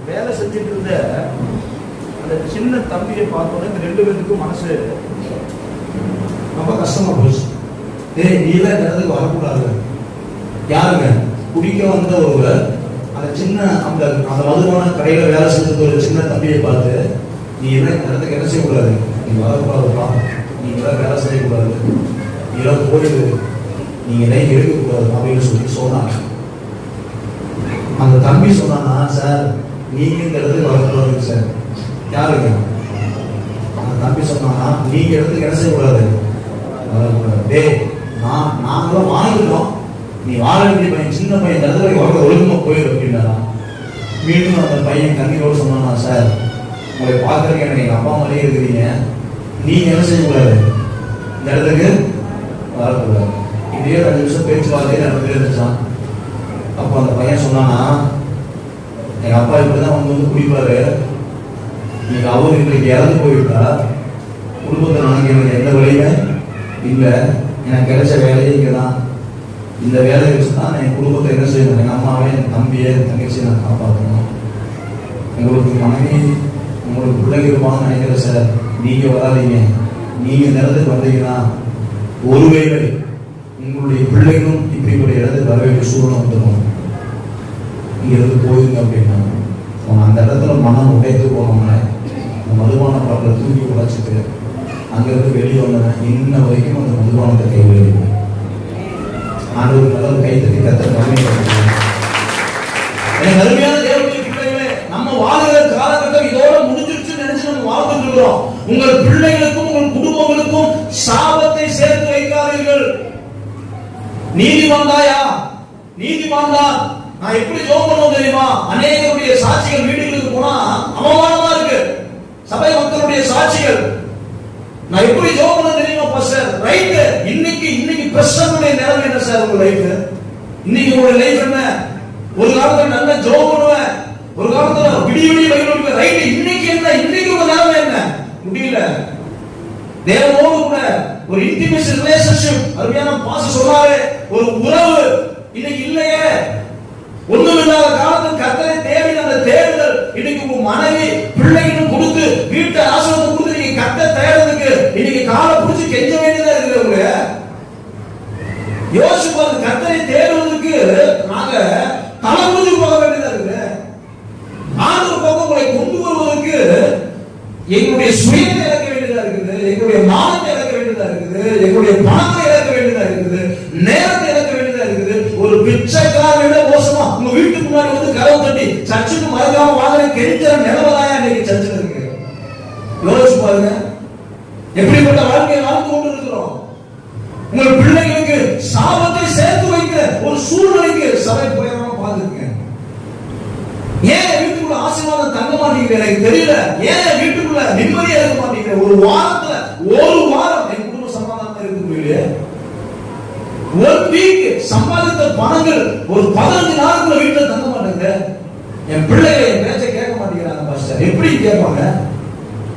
வேலை செஞ்சுட்டு இருந்த அந்த சின்ன தம்பியை பார்த்தோன்னே இந்த 2 பேருக்கும் மனசு ரொம்ப கஷ்டமா போச்சு. நீ எல்லாம் இந்த இடத்துக்கு வரக்கூடாது. யாருங்க? குடிக்க வந்த ஒருவர் அந்த சின்ன அந்த மதுபான கடையில வேலை செஞ்சது ஒரு சின்ன தம்பியை பார்த்து, நீ எல்லாம் இந்த இடத்துக்கு என்ன செய்யக்கூடாது, நீ வரக்கூடாதுப்பா, நீங்க எல்லாம் வேலை செய்யக்கூடாது, நீ எல்லாம் போயிடு, நீங்க எல்லாம் எடுக்கக்கூடாது அப்படின்னு சொல்லி சொன்னாங்க. அந்த தம்பி சொன்னா, சார் நீங்க இந்த இடத்துக்கு வரக்கூடாது சார். யாருங்க? அந்த தம்பி சொன்னா, நீங்க இடத்துக்கு என்ன செய்யக்கூடாது, டே நாங்களும் வாங்கிட்டோம், நீ வாழ வேண்டிய பையன், சின்ன பையன், இடத்துல வர ஒழுங்கமா போயிடும் அப்படின்னா. மீண்டும் அந்த பையன் கண்ணீரோடு சொன்னா, சார் உங்களை பார்க்கறதுக்கு எனக்கு எங்க அப்பா மாதிரியே இருக்கிறீங்க, நீங்க என்ன செய்யக்கூடாது, இந்த இடத்துக்கு வரக்கூடாது. இதே 2 நிமிஷம் பேச்சுவார்த்தையே நடந்துட்டே இருந்துச்சான். அப்போ அந்த பையன் சொன்னானா, எங்க அப்பா இப்படிதான் வந்து குடிப்பாரு, நீங்க அவரு இன்றைக்கு இறந்து போயிட்டா குடும்பத்தை நாளைக்கு எனக்கு எந்த வழியுமே இல்லை, எனக்கு கிடைச்ச வேலையே இங்கதான், இந்த வேலையை வச்சுதான் என் குடும்பத்தை என்ன செய்யணும், எங்க அம்மாவே, என் தம்பியை, என் தங்கச்சியை நான் காப்பாற்றணும். உங்களுக்கு மனைவி, உங்களுக்கு பிள்ளைங்க இருப்பான்னு நினைக்கிறேன் சார், நீங்க வராதீங்க. நீங்க நேரத்துக்கு வந்தீங்கன்னா ஒருவேளை உங்களுடைய பிள்ளைகளும் இப்படி இடத்துக்கு வர வேண்டிய சூழ்நிலை வந்துடும். இங்க இருந்து போயிருங்க அப்படின்னா அந்த இடத்துல மனம் உடைத்து போனவங்க அந்த மதுபான பாட்டில தூக்கி உடைச்சிட்டு அங்கிருந்து வெளியே வந்தவன் இன்ன வரைக்கும் அந்த மதுபானத்தை கைவிட ஆண்டவர் நல்ல கைத்தறி கத்தர் அருமையான தேவனுடைய பிள்ளைகளே, நம்ம வாழ்கிற காலகட்டம் இதோட முடிஞ்சிருச்சுன்னு நினைச்சு நம்ம வாழ்ந்துட்டு இருக்கிறோம். உங்கள் பிள்ளைகளுக்கும் உங்கள் குடும்பங்களுக்கும் சாபத்தை சேர்த்து வைக்காதீர்கள். நீதிமான் தாயா, நீதிமான் தான். நான் எப்படி ஜெபம் பண்ணுவோம் தெரியுமா? அநேகருடைய சாட்சிகள் வீடுகளுக்கு போனா அவமானமா இருக்கு, சபை மக்களுடைய சாட்சிகள். நான் எப்படி ஜெபம் பண்ண தெரியுமா பாஸ்டர்? ரைட். இன்னைக்கு பிரசன்னுடைய நிலைமை என்ன சார் உங்க லைஃப்? இன்னைக்கு உங்க லைஃப் என்ன? ஒரு காலத்துல நல்ல ஜெபம் பண்ணுவேன், ஒரு காலத்துல விடிய வயிறு ரைட். இன்னைக்கு என்ன? இன்னைக்கு உங்க நிலைமை என்ன? முடியல. தேவனோடு கூட ஒரு இன்டிமேசி ரிலேஷன்ஷிப், அருமையான பாஸ்டர் சொன்னாரு, ஒரு உறவு இன்னைக்கு இல்லையே. ஒண்ணுமில்லாத காலத்தில் கர்த்தரை தேடி அந்த தேடுதல் இன்னைக்கு உங்க மனைவி பிள்ளைகளும் கொடுத்து வீட்டை ஆசீர்வாதம் கொடுத்து நீங்க கர்த்தரை தேடுறதுக்கு இன்னைக்கு காலை பிடிச்சி கெஞ்ச வேண்டியதா இருக்கிறவங்க யோசிச்சு பாருங்க. கர்த்தரை தேடுவதற்கு நாங்க தலை குடிச்சு போக வேண்டியதா இருக்குது. ஆண்டவர் பக்கம் உங்களை கொண்டு வருவதற்கு எங்களுடைய சுயத்தை இழக்க வேண்டியதா இருக்குது, எங்களுடைய மானத்தை இழக்க வேண்டியதா இருக்குது, எங்களுடைய பணத்தை இழக்க வேண்டியதா இருக்குது, நேரத்தை இழக்க வேண்டியதா இருக்குது. ஒரு பிச்சைக்காரன் மோசமா உங்க வீட்டுக்கு முன்னாடி வந்து கதவு தட்டி சர்ச்சுக்கு மறக்காம வாங்குற கெஞ்சற நிலவதாயா இன்னைக்கு சர்ச்சில் இருக்கு. யோசிச்சு பாருங்க எப்படிப்பட்ட வாழ்க்கையை வாழ்ந்து கொண்டு இருக்கிறோம். உங்கள் பிள்ளைகளுக்கு சாபத்தை சேர்த்து வைக்கிற ஒரு சூழ்நிலைக்கு சபை போயிடாம பாத்துருங்க. ஏன் வீட்டுக்குள்ள ஆசீர்வாதம் தங்க மாட்டேங்குது எனக்கு தெரியல. ஏன் வீட்டுக்குள்ள நிம்மதியா இருக்க மாட்டேங்குது. ஒரு வாரத்துல ஒரு வாரம் என் குடும்ப சமாதானம் இருக்க முடியல. ஒரு வீக் சம்பாதித்த பணங்கள் ஒரு 15 நாளுக்குள்ள வீட்டுல தங்க மாட்டேங்குது. என் பிள்ளைகளை என் பேச்சை கேட்க மாட்டேங்கிறாங்க பாஸ்டர். எப்படி கேட்பாங்க?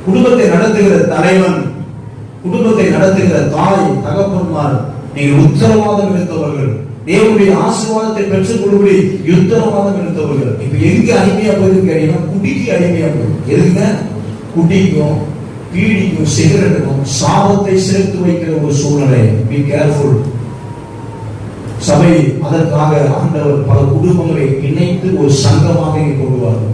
குடும்பத்தை நடத்துகிற தலைவன், குடும்பத்தை நடத்துகிற தாய் தகப்பன்மார் நீங்கள் உத்தரவாதம் எடுத்தவர்கள், தேவனுடைய ஆசீர்வாதத்தை பெற்றுக் கொள்ளும்படி உத்தரவாதம் எடுத்தவர்கள் இப்ப எங்க அடிமையா போயிருக்கு கேட்டீங்கன்னா குடிக்கு அடிமையா போயிருக்கு. எதுங்க? குடிக்கும் பீடிக்கும் சிகரெட்டுக்கும் சாபத்தை சேர்த்து வைக்கிற ஒரு சூழ்நிலை. Be careful. சபை அதற்காக ஆண்டவர் பல குடும்பங்களை இணைத்து ஒரு சங்கமாக கொள்வார்கள்.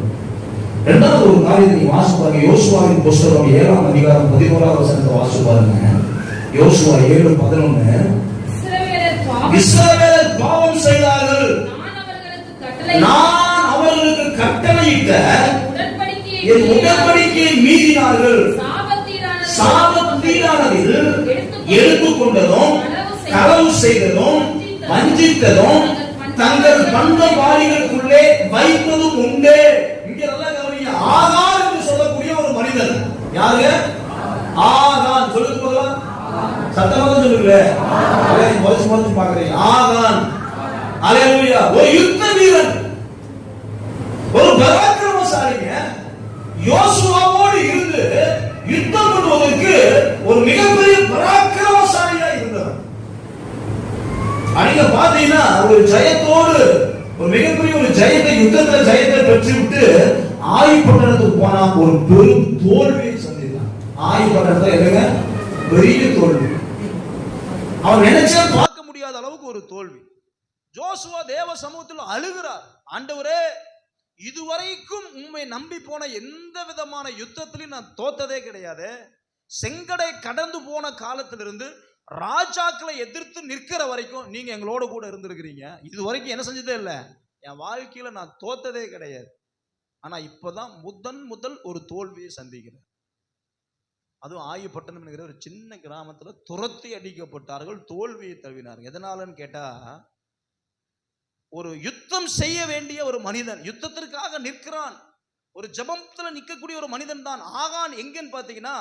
இரண்டாவது ஒரு காரியத்தை நீ வாசிப்பாங்க. யோசுவாவின் புஸ்தகம் 7ஆம் அதிகாரம் 11ஆம் வசனத்தை வாசிப்பாருங்க. யோசுவா 7:11. இஸ்ரவேலர் பாவம் செய்தார்கள், நான் அவர்களுக்கு கட்டளையிட்ட என் உடன்படிக்கையை மீறினார்கள், சாபத்தீடானதில் எடுத்துக்கொண்டதும் களவு செய்ததும் வஞ்சித்ததும் தங்கள் பண்டபாடிகளுக்குள்ளே வைப்பதும் உண்டு. இங்க நல்லா கவனிங்க. ஆகான் என்று சொல்லக்கூடிய ஒரு மனிதன் யாரு? ஆகான். சொல்லுங்க போகலாம், சத்தமாக சொல்லுங்க. மறுச்சு பாக்குறீங்க. ஆகான். அல்லேலூயா. ஒரு யுத்த வீரன், ஒரு பராக்கிரமசாலிங்க. யோசுவாவோடு இருந்து யுத்தம் பண்ணுவதற்கு ஒரு மிகப்பெரிய பராக்கிரமசாலியா இருந்தார். அங்க பாத்தீங்கன்னா ஒரு ஜெயத்தோடு ஒரு மிகப்பெரிய ஒரு ஜெயத்தை, யுத்தத்துல ஜெயத்தை பெற்று விட்டு ஆயுப்பட்டணத்துக்கு போனா ஒரு பெரும் தோல்வியை சந்தித்தான். ஆயுப்பட்டணத்துல என்னங்க பெரிய தோல்வி. அவன் நினைச்சா பார்க்க முடியாத அளவுக்கு ஒரு தோல்வி. ஜோசுவா தேவ சமூகத்தில் அழுகிறார். ஆண்டவரே, இதுவரைக்கும் உண்மை நம்பி போன எந்த விதமான யுத்தத்திலையும் நான் தோத்ததே கிடையாது. செங்கடை கடந்து போன காலத்திலிருந்து ராஜாக்களை எதிர்த்து நிற்கிற வரைக்கும் நீங்க எங்களோட கூட இருந்திருக்கிறீங்க. இது வரைக்கும் என்ன செஞ்சதே இல்லை. என் வாழ்க்கையில நான் தோத்ததே கிடையாது. ஆனா இப்பதான் முதல் ஒரு தோல்வியை சந்திக்கிறேன். அதுவும் ஆயுப்பட்டணம் என்கிற ஒரு சின்ன கிராமத்துல துரத்தி அடிக்கப்பட்டார்கள், தோல்வியை தழுவினார்கள். எதனாலன்னு கேட்டா, ஒரு யுத்தம் செய்ய வேண்டிய ஒரு மனிதன் யுத்தத்திற்காக நிற்கிறான். ஒரு ஜெபத்துல நிற்கக்கூடிய ஒரு மனிதன் தான் ஆகான். எங்கன்னு பாத்தீங்கன்னா,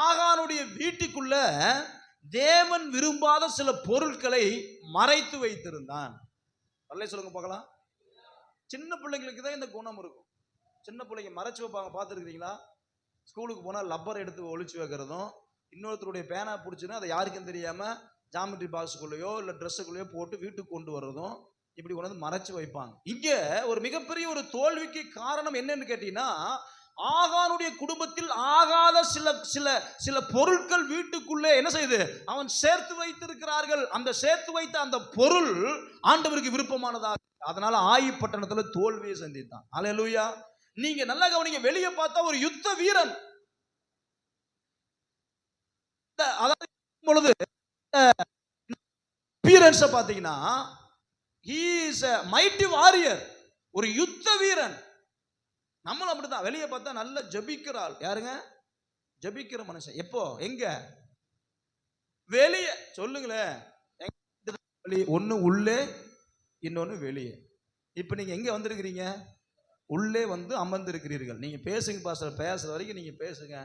ஆகானுடைய வீட்டுக்குள்ள தேவன் விரும்பாத சில பொருட்களை மறைத்து வைத்திருந்தான். அல்லே சொல்லுங்க பார்க்கலாம். சின்ன பிள்ளைங்களுக்கு தான் இந்த குணம் இருக்கும். சின்ன பிள்ளைங்க மறைச்சு வைப்பாங்க, பார்த்துருக்கிறீங்களா? ஸ்கூலுக்கு போனால் லப்பர் எடுத்து ஒழிச்சு வைக்கிறதும், இன்னொருத்தருடைய பேனா பிடிச்சுன்னா அதை யாருக்கும் தெரியாம ஜாமெட்ரி பாக்ஸுக்குள்ளேயோ இல்லை ட்ரெஸ்ஸுக்குள்ளேயோ போட்டு வீட்டுக்கு கொண்டு வர்றதும், இப்படி கொண்டு வந்து மறைச்சு வைப்பாங்க. இங்க ஒரு மிகப்பெரிய ஒரு தோல்விக்கு காரணம் என்னன்னு கேட்டீங்கன்னா, ஆகானுடைய குடும்பத்தில் ஆகாத சில சில சில பொருட்கள் வீட்டுக்குள்ளே என்ன செய்யுது, அவன் சேர்த்து வைத்திருக்கிறார்கள். அந்த சேர்த்து வைத்த அந்த பொருள் ஆண்டவருக்கு விருப்பமானதாக, அதனால ஆயுப்பட்டணத்துல தோல்வியை சந்தித்தான். அல்லேலூயா. நீங்க நல்லா கவனிங்க. வெளியே பார்த்தா ஒரு யுத்த வீரன். அதாவது பொழுது பாத்தீங்கன்னா, he is a mighty warrior, ஒரு யுத்த வீரன். நம்மளும் அப்படிதான். வெளியே பார்த்தா நல்ல ஜபிக்கிறாள். யாருங்க? ஜபிக்கிற மனுஷன். எப்போ? எங்க? வெளியே. சொல்லுங்களேன். ஒன்னு உள்ளே, இன்னொன்னு வெளியே. இப்ப நீங்க எங்க வந்திருக்கிறீங்க? உள்ளே வந்து அமர்ந்திருக்கிறீர்கள். நீங்க பேசுங்க பாஸ்டர், பேசுற வரைக்கும் நீங்க பேசுங்க,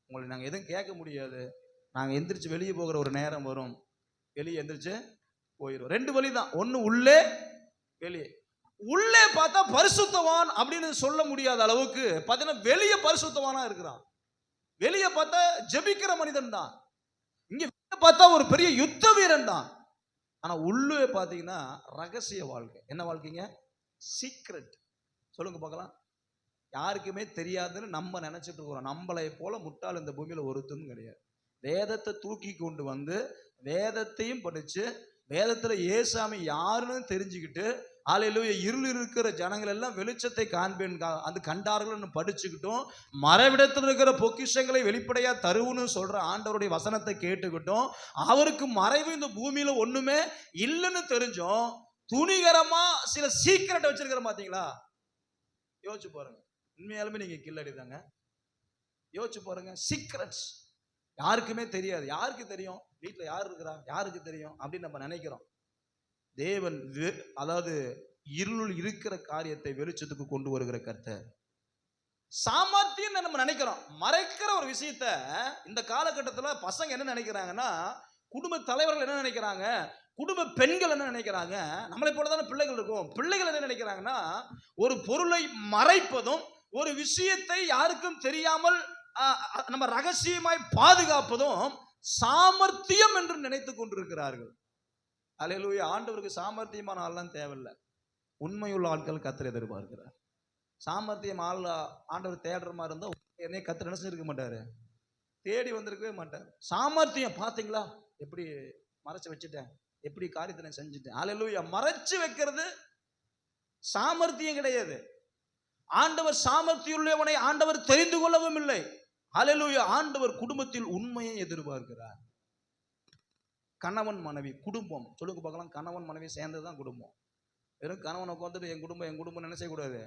உங்களை நாங்க எதுவும் கேட்க முடியாது. நாங்க எந்திரிச்சு வெளியே போகிற ஒரு நேரம் வரும், வெளியே எந்திரிச்சு போயிடும். ரெண்டு வழி தான். ஒன்னு உள்ளே, வெளியே. உள்ளே பார்த்தா பரிசுத்தவான் அப்படின்னு சொல்ல முடியாத அளவுக்கு பார்த்தீங்கன்னா வெளியே பரிசுத்தவானா இருக்கிறான். வெளியே பார்த்தா ஜெபிக்கிற மனிதன் தான். இங்க பார்த்தா ஒரு பெரிய யுத்த வீரன் தான். ஆனா உள்ளே பார்த்தீங்கன்னா ரகசிய வாழ்க்கை. என்ன வாழ்க்கைங்க? சீக்ரெட். சொல்லுங்க பார்க்கலாம். யாருக்குமே தெரியாதுன்னு நம்ம நினைச்சிட்டு இருக்கிறோம். நம்மளை போல முட்டாள் இந்த பூமியில ஒருத்தரும் கிடையாது. வேதத்தை தூக்கி கொண்டு வந்து வேதத்தையும் படிச்சு வேதத்துல ஏசாமி யாருன்னு தெரிஞ்சுக்கிட்டு ஹல்லேலூயா இருள் இருக்கிற ஜனங்கள் எல்லாம் வெளிச்சத்தை காண்பேன் அது கண்டார்கள் படிச்சுக்கிட்டோம். மறைவிடத்தில் இருக்கிற பொக்கிஷங்களை வெளிப்படையா தருவுன்னு சொல்ற ஆண்டவருடைய வசனத்தை கேட்டுக்கிட்டோம். அவருக்கு மறைவு இந்த பூமியில ஒண்ணுமே இல்லைன்னு தெரிஞ்சோம். துணிகரமா சில சீக்கிரட்டை வச்சிருக்கிற பாத்தீங்களா? யோசிச்சு பாருங்க. உண்மையாலுமே நீங்க கில்லடி தாங்க. யோசிச்சு பாருங்க. சீக்ரெட்ஸ் யாருக்குமே தெரியாது. யாருக்கு தெரியும்? வீட்டுல யார் இருக்கிறா, யாருக்கு தெரியும் அப்படின்னு நம்ம நினைக்கிறோம். தேவன் அதாவது இருள் இருக்கிற காரியத்தை வெளிச்சத்துக்கு கொண்டு வருகிற கர்த்தர். சாமர்த்தியம் நம்ம நினைக்கிறோம். மறைக்கிற ஒரு விஷயத்த இந்த காலகட்டத்தில் பசங்க என்ன நினைக்கிறாங்கன்னா, குடும்ப தலைவர்கள் என்ன நினைக்கிறாங்க, குடும்ப பெண்கள் என்ன நினைக்கிறாங்க, நம்மளை போலதான பிள்ளைகள் இருக்கும். பிள்ளைகள் என்ன நினைக்கிறாங்கன்னா, ஒரு பொருளை மறைப்பதும் ஒரு விஷயத்தை யாருக்கும் தெரியாமல் நம்ம ரகசியமாய் பாதுகாப்பதும் சாமர்த்தியம் என்று நினைத்துக் கொண்டிருக்கிறார்கள். அல்லேலூயா. ஆண்டவருக்கு சாமர்த்தியமான ஆள்லாம் தேவையில்லை. உண்மையுள்ள ஆட்கள் கர்த்தர் எதிர்பார்க்கிறார். சாமர்த்தியம் ஆள் ஆண்டவர் தேடுற மாதிரி இருந்தா என்னைய கர்த்தர் என்ன செஞ்சிருக்க மாட்டாரு, தேடி வந்திருக்கவே மாட்டார். சாமர்த்தியம் பார்த்தீங்களா, எப்படி மறைச்சு வச்சுட்டேன், எப்படி காரியத்தை நான் செஞ்சுட்டேன். அல்லேலூயா. மறைச்சு வைக்கிறது சாமர்த்தியம் கிடையாது. ஆண்டவர் சாமர்த்தியுள்ளவனை ஆண்டவர் தெரிந்து கொள்ளவும் இல்லை. அல்லேலூயா. ஆண்டவர் குடும்பத்தில் உண்மையை எதிர்பார்க்கிறார். கணவன் மனைவி குடும்பம் சொல்லுங்க பார்க்கலாம். கணவன் மனைவி சேர்ந்ததுதான் குடும்பம். வெறும் கணவனை உட்காந்துட்டு என் குடும்பம் என்ன செய்யக்கூடாது.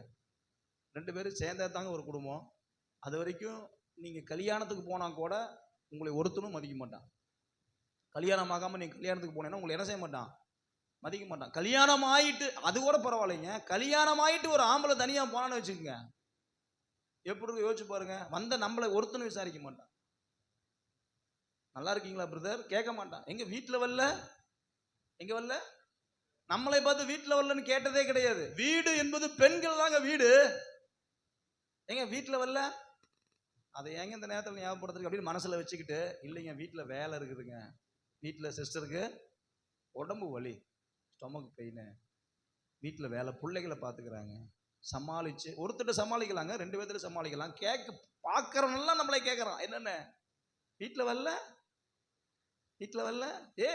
2 பேரும் சேர்ந்தது தாங்க ஒரு குடும்பம். அது வரைக்கும் நீங்க கல்யாணத்துக்கு போனா கூட உங்களை ஒருத்தனும் மதிக்க மாட்டான். கல்யாணம் ஆகாம நீங்க கல்யாணத்துக்கு போனீங்கன்னா உங்களை என்ன செய்ய மாட்டான், மதிக்க மாட்டான். கல்யாணம் ஆயிட்டு அது கூட பரவாயில்லைங்க. கல்யாணம் ஆயிட்டு ஒரு ஆம்பளை தனியா போனான்னு வச்சுக்கோங்க, எப்படி யோசிச்சு பாருங்க. வந்த நம்மளை ஒருத்தனும் விசாரிக்க மாட்டான். நல்லா இருக்கீங்களா பிரதர் கேட்க மாட்டான். எங்க வீட்டுல வரல, எங்க வரல, நம்மளை பார்த்து வீட்டுல வரலன்னு கேட்டதே கிடையாது. வீடு என்பது பெண்கள் தாங்க வீடு. எங்க வீட்டுல வரல, அதை ஏங்க இந்த நேரத்தில் ஞாபகப்படுத்துறதுக்கு அப்படின்னு மனசுல வச்சுக்கிட்டு, இல்லைங்க வீட்டுல வேலை இருக்குதுங்க, வீட்டுல சிஸ்டருக்கு உடம்பு வலி, ஸ்டொமக் பெயின், வீட்டுல வேலை, பிள்ளைகளை பாத்துக்கிறாங்க, சமாளிச்சு ஒருத்தர் சமாளிக்கலாங்க, 2 பேர்த்துல சமாளிக்கலாம். கேட்க பாக்குறவெல்லாம் நம்மளை கேட்கறான், என்னென்ன வீட்டுல வரல, வீட்டுல வரல,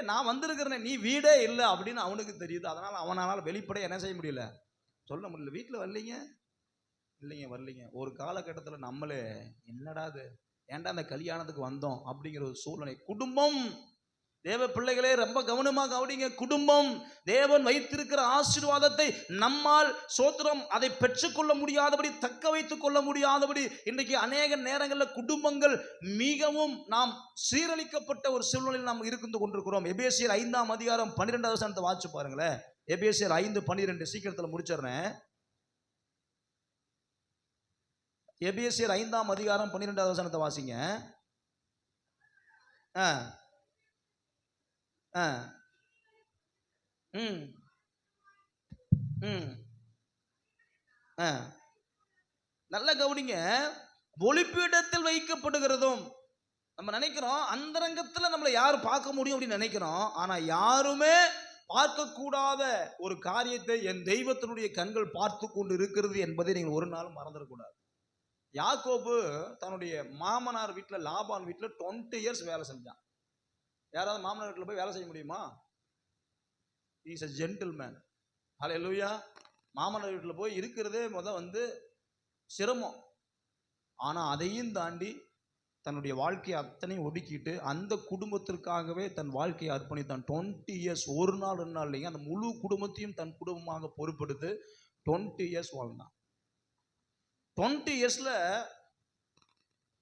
நான் வந்திருக்கிறேன், நீ வீடே இல்லை அப்படின்னு அவனுக்கு தெரியுது. அதனால அவனால வெளிப்படைய என்ன செய்ய முடியல, சொல்ல முடியல. வீட்டுல வரலீங்க, இல்லைங்க வரலீங்க. ஒரு காலகட்டத்தில் நம்மளே என்னடாது ஏன்டா அந்த கல்யாணத்துக்கு வந்தோம் அப்படிங்கிற ஒரு சூழ்நிலை. குடும்பம் தேவ பிள்ளைகளே ரொம்ப கவனமா கவனிங்க. குடும்பம் தேவன் வைத்திருக்கிற ஆசீர்வாதத்தை நம்மால் சோத்திரம் அதை பெற்றுக்கொள்ள முடியாதபடி, தக்க வைத்துக் கொள்ள முடியாதபடி இன்றைக்கு அநேக நேரங்களில் குடும்பங்கள் மிகவும் நாம் சீரழிக்கப்பட்ட ஒரு சூழ்நிலையில் நாம் இருந்து கொண்டிருக்கிறோம். எபேசியர் 5ஆம் அதிகாரம் 12வது வசனத்தை வாசிச்சு பாருங்களேன். எபேசியர் 5:12 சீக்கிரத்தில் முடிச்சிடுறேன். எபேசியர் 5ஆம் அதிகாரம் 12வது வசனத்தை வாசிங்க. நல்ல கவனிங்க. ஒளிப்பீடத்தில் வைக்கப்படுகிறதும் நம்ம நினைக்கிறோம் அந்தரங்கத்தில் நம்மளை யார் பார்க்க முடியும் அப்படின்னு நினைக்கிறோம். ஆனா யாருமே பார்க்கக்கூடாத ஒரு காரியத்தை என் தெய்வத்தினுடைய கண்கள் பார்த்து கொண்டு இருக்கிறது என்பதை நீங்கள் ஒரு நாளும் மறந்துடக்கூடாது. யாக்கோபு தன்னுடைய மாமனார் வீட்டில், லாபான் வீட்டில் 20 இயர்ஸ் வேலை செஞ்சான். யாராவது மாமனார் வீட்டில் போய் வேலை செய்ய முடியுமா? He is a gentleman. ஹல்லேலூயா. மாமனார் வீட்டில் போய் இருக்கிறதே வந்து சிரமம். ஆனா அதையும் தாண்டி தன்னுடைய வாழ்க்கையை அத்தனையும் ஒடுக்கிட்டு அந்த குடும்பத்திற்காகவே தன் வாழ்க்கையை அர்ப்பணித்தான். 20 இயர்ஸ், ஒரு நாள் 2 நாள் இல்லைங்க, அந்த முழு குடும்பத்தையும் தன் குடும்பமாக பொறுப்படுத்து 20 இயர்ஸ் வாழ்ந்தான். 20 இயர்ஸ்ல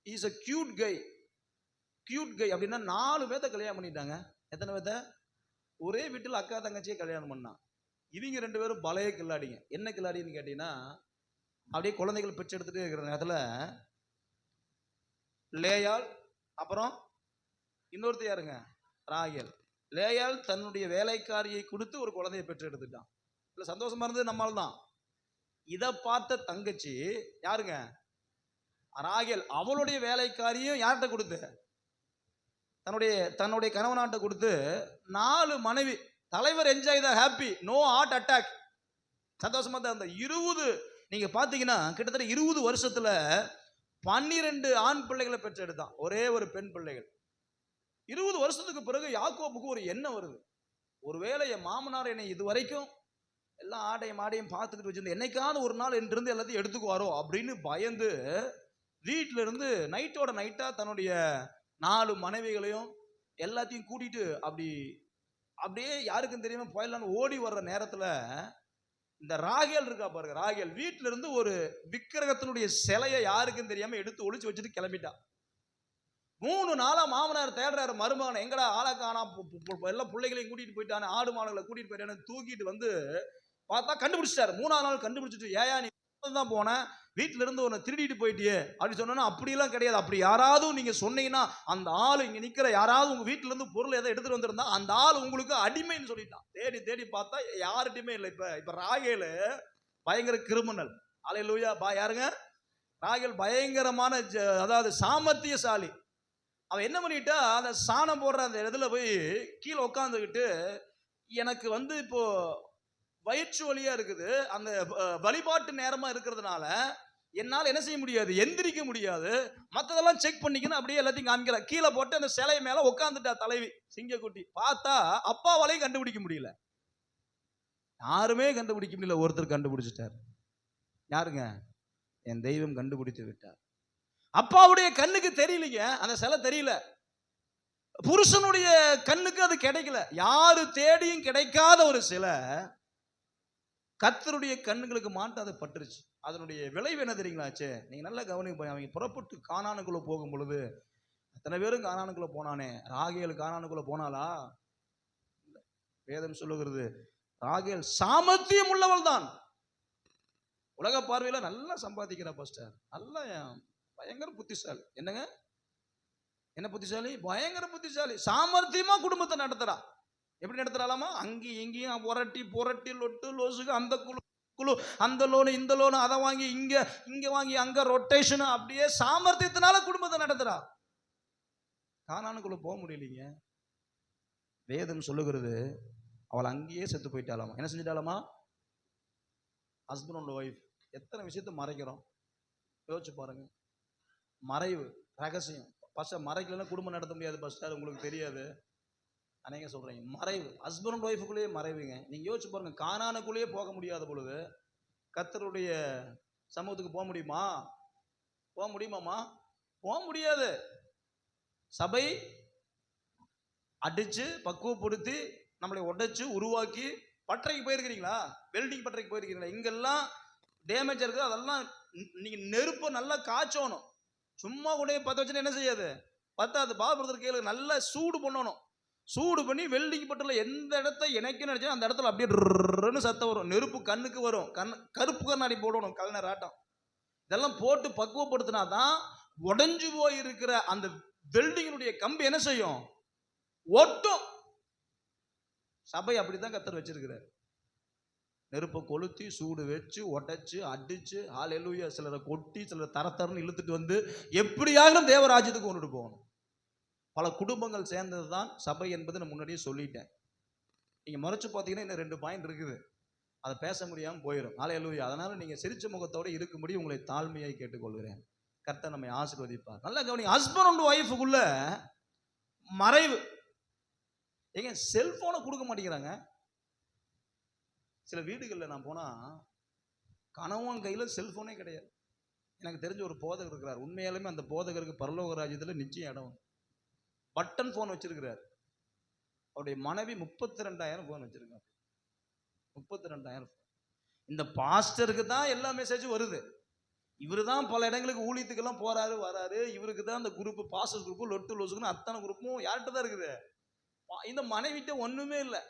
is a cute guy. Cute guy அப்படின்னா 4 பேர்த்த கல்யாணம் பண்ணிட்டாங்க. எத்தனை பேர்த்த? ஒரே வீட்டில் அக்கா தங்கச்சியை கல்யாணம் பண்ணான். இவங்க 2 பேரும் பழைய கில்லாடிங்க. என்ன கில்லாடின்னு கேட்டீங்கன்னா, அப்படியே குழந்தைகள் பிச்சை எடுத்துட்டு இருக்கிற நேரத்தில் லேயாள், அப்புறம் இன்னொருத்த யாருங்க, ராகேல். லேயாள் தன்னுடைய வேலைக்காரியை கொடுத்து ஒரு குழந்தையை பெற்று எடுத்துட்டான். இல்லை சந்தோஷமா இருந்தது நம்மால் தான். இதை பார்த்த தங்கச்சி யாருங்க, ராகேல், அவளுடைய வேலைக்காரியும் யார்கிட்ட கொடுத்து, தன்னுடைய கணவனாட்ட கொடுத்து 4 மனைவி. தலைவர் enjoy the happy, no heart attack. சந்தோஷமா தான் இருந்த. 20 நீங்க பாத்தீங்கன்னா கிட்டத்தட்ட 20 வருஷத்துல 12 ஆண் பிள்ளைகளை பெற்றெடுத்தான், ஒரே ஒரு பெண் பிள்ளைகள். 20 வருஷத்துக்கு பிறகு யாக்கோபுக்கு ஒரு எண்ணம் வருது, ஒருவேளை என் மாமனார் என்னை இது வரைக்கும் எல்லாம் ஆடையும் ஆடையும் பார்த்துக்கிட்டு வச்சிருந்து என்னைக்காவது ஒரு நாள் என்றிருந்து எல்லாத்தையும் எடுத்துக்குவாரோ அப்படின்னு பயந்து வீட்டில இருந்து நைட்டோட நைட்டா தன்னுடைய 4 மனைவிகளையும் எல்லாத்தையும் கூட்டிட்டு அப்படியே யாருக்கும் தெரியாம போயிடலான்னு ஓடி வர்ற நேரத்துல இந்த ராகேல் இருக்கா பாருங்க, ராகேல் வீட்டுல இருந்து ஒரு விக்கிரகத்தினுடைய சிலையை யாருக்கும் தெரியாம எடுத்து ஒளிச்சு வச்சுட்டு கிளம்பிட்டா. 3 நாளா மாமனார் தேடுறாரு மருமகனை, எங்கடா ஆளை காணா, எல்லாம் பிள்ளைகளையும் கூட்டிட்டு போயிட்டானே, ஆடு மாடுகளை கூட்டிட்டு போயிட்டானு தூக்கிட்டு வந்து பார்த்தா கண்டுபிடிச்சிட்டாரு. 3ஆவது நாள் கண்டுபிடிச்சிட்டு, ஏயா நீ தான் போன, வீட்டுல இருந்து உன்னை திருடிட்டு போயிட்டியே அப்படின்னு சொன்னா, அப்படியெல்லாம் கிடையாது, அப்படி யாராவது நீங்க சொன்னீங்கன்னா அந்த ஆள் இங்க நிக்கிற யாராவது உங்க வீட்டுல இருந்து பொருள் எதை எடுத்துட்டு வந்திருந்தா அந்த ஆள் உங்களுக்கு அடிமைன்னு சொல்லிட்டான். தேடி தேடி பார்த்தா யார்கிட்டயுமே இல்லை. இப்ப ராகேல் பயங்கர கிரிமினல். அல்லேலூயா. யாருங்க? ராகேல் பயங்கரமான அதாவது சாமர்த்தியசாலி. அவன் என்ன பண்ணிட்டா, அந்த சாணம் போடுற அந்த இடத்துல போய் கீழே உட்காந்துக்கிட்டு, எனக்கு இப்போ வயிற்று வலியா இருக்குது, அந்த வழிபாட்டு நேரமா இருக்கிறதுனால என்னால் என்ன செய்ய முடியாது, எந்திரிக்க முடியாது, மற்றதெல்லாம் செக் பண்ணிக்கணும் அப்படியே எல்லாத்தையும் காமிக்கிற, கீழே போட்டு அந்த சிலை மேல உட்காந்துட்டா தலைவி சிங்கக்குட்டி. பார்த்தா அப்பாவாலையும் கண்டுபிடிக்க முடியல, யாருமே கண்டுபிடிக்க முடியல. ஒருத்தர் கண்டுபிடிச்சிட்டார். யாருங்க? என் தெய்வம் கண்டுபிடித்து விட்டார். அப்பாவுடைய கண்ணுக்கு தெரியலீங்க, அந்த சிலை தெரியல. புருஷனுடைய கண்ணுக்கு அது கிடைக்கல. யாரு தேடியும் கிடைக்காத ஒரு சிலை கர்த்தருடைய கண்ணுங்களுக்கு மாட்டு அது பட்டுருச்சு. அதனுடைய விளைவு என்ன தெரியுங்களாச்சே? நீங்க நல்லா கவனிக்க. அவங்க புறப்பட்டு கானானுக்குள்ள போகும் பொழுது அத்தனை பேரும் கானானுக்குள்ள போனானே, ராகேல் கானானுக்குள்ள போனாலா? வேதம் சொல்லுகிறது ராகேல் சாமர்த்தியம் உள்ளவள் தான். உலக பார்வையில நல்லா சம்பாதிக்கிற பாஸ்டர், நல்லா பயங்கர புத்திசாலி. என்னங்க? என்ன புத்திசாலி? பயங்கர புத்திசாலி. சாமர்த்தியமா குடும்பத்தை நடத்துறா. எப்படி நடத்துறாலாமா? அங்கேயும் இங்கேயும் புரட்டி புரட்டி லொட்டு லோசுக்கு, அந்த குழு அந்த லோனு இந்த லோனு, அதை வாங்கி இங்க வாங்கி அங்க ரொட்டேஷன், அப்படியே சாமர்த்தியத்தினால குடும்பத்தை நடத்துறா. கானானுக்குள்ள போக முடியலீங்க. வேதம் சொல்லுகிறது அவள் அங்கேயே செத்து போயிட்டாலாமா. என்ன செஞ்சிட்டாலாமா? ஹஸ்பண்ட் அண்ட் ஒய்ஃப் எத்தனை விஷயத்தை மறைக்கிறோம் யோசிச்சு பாருங்க. மறைவு, ரகசியம். ஃபர்ஸ்ட் மறைக்கலன்னா குடும்பம் நடத்த முடியாது பாஸ்டர், உங்களுக்கு தெரியாது. அநேக சொல்றீங்க மறைவு, ஹஸ்பண்ட் அண்ட் ஒய்ஃபுக்குள்ளேயே மறைவுங்க. நீங்க யோசிச்சு பாருங்க, கானானுக்குள்ளேயே போக முடியாத பொழுது கர்த்தருடைய சமூகத்துக்கு போக முடியுமா? போக முடியுமாமா? போக முடியாது. சபை அடிச்சு பக்குவப்படுத்தி நம்மளை உடைச்சு உருவாக்கி, பட்டறைக்கு போயிருக்கிறீங்களா? வெல்டிங் பட்டறைக்கு போயிருக்கிறீங்களா? இங்கெல்லாம் டேமேஜ் இருக்குது, அதெல்லாம் நீங்க நெருப்பை நல்லா காய்ச்சணும். சும்மா கூட பற்ற வச்சுன்னா என்ன செய்யாது, பத்தாது. பாபுரதர் கேளு, நல்லா சூடு பண்ணணும். சூடு பண்ணி வெல்டிங் பட்டறையில் எந்த இடத்த இணைக்கணும்னு நினைச்சா அந்த இடத்துல அப்படியே சத்தம் வரும், நெருப்பு கண்ணுக்கு வரும். கருப்பு கண்ணாடி போடணும், கலைஞர் ஆட்டம். இதெல்லாம் போட்டு பக்குவப்படுத்தினா தான் உடைஞ்சு போய் இருக்கிற அந்த வெல்டிங்கினுடைய கம்பி என்ன செய்யும், ஒட்டும். சபை அப்படித்தான் கர்த்தர் வச்சிருக்கிறார். நெருப்பை கொளுத்தி சூடு வச்சு உடைச்சு அடிச்சு, ஹல்லேலூயா, சிலரை கொட்டி சிலரை தரத்தரன்னு இழுத்துட்டு வந்து எப்படியாவது தேவராஜ்யத்துக்கு கொண்டுட்டு போகணும். பல குடும்பங்கள் சேர்ந்தது தான் சபை என்பது நான் முன்னாடியே சொல்லிட்டேன். நீங்க மறைச்சு பார்த்தீங்கன்னா இன்னும் 2 பாயிண்ட் இருக்குது, அதை பேச முடியாமல் போயிடும். ஹல்லேலூயா. அதனால நீங்க சிரிச்ச முகத்தோடு இருக்கும்படி உங்களை தாழ்மையாய் கேட்டுக்கொள்கிறேன். கர்த்தர் நம்மை ஆசீர்வதிப்பார். நல்லா கவனிங்க. ஹஸ்பண்ட் அண்ட் ஒய்ஃபுக்குள்ள மறைவு. ஏங்க செல்போனை கொடுக்க மாட்டேங்கிறாங்க. சில வீடுகளில் நான் போனா கணவன் கையில செல்போனே கிடையாது. எனக்கு தெரிஞ்ச ஒரு போதகர் இருக்கிறார், உண்மையாலுமே அந்த போதகருக்கு பரலோக ராஜ்யத்தில் நிச்சயம் இடம். பட்டன் போன் வச்சிருக்கிறார். அவருடைய மனைவி 32,000 போன் வச்சிருக்காங்க. 32,000. இந்த பாஸ்டருக்கு தான் எல்லா மெசேஜும் வருது. இவரு தான் பல இடங்களுக்கு ஊழியத்துக்கெல்லாம் போறாரு வராரு. இவருக்கு தான் அந்த குரூப், பாஸ்டர் குரூப், லொட்டு லோசுக்குன்னு அத்தனை குரூப்பும் யார்கிட்ட தான் இருக்குது. இந்த மனைவிட்ட ஒண்ணுமே இல்லை.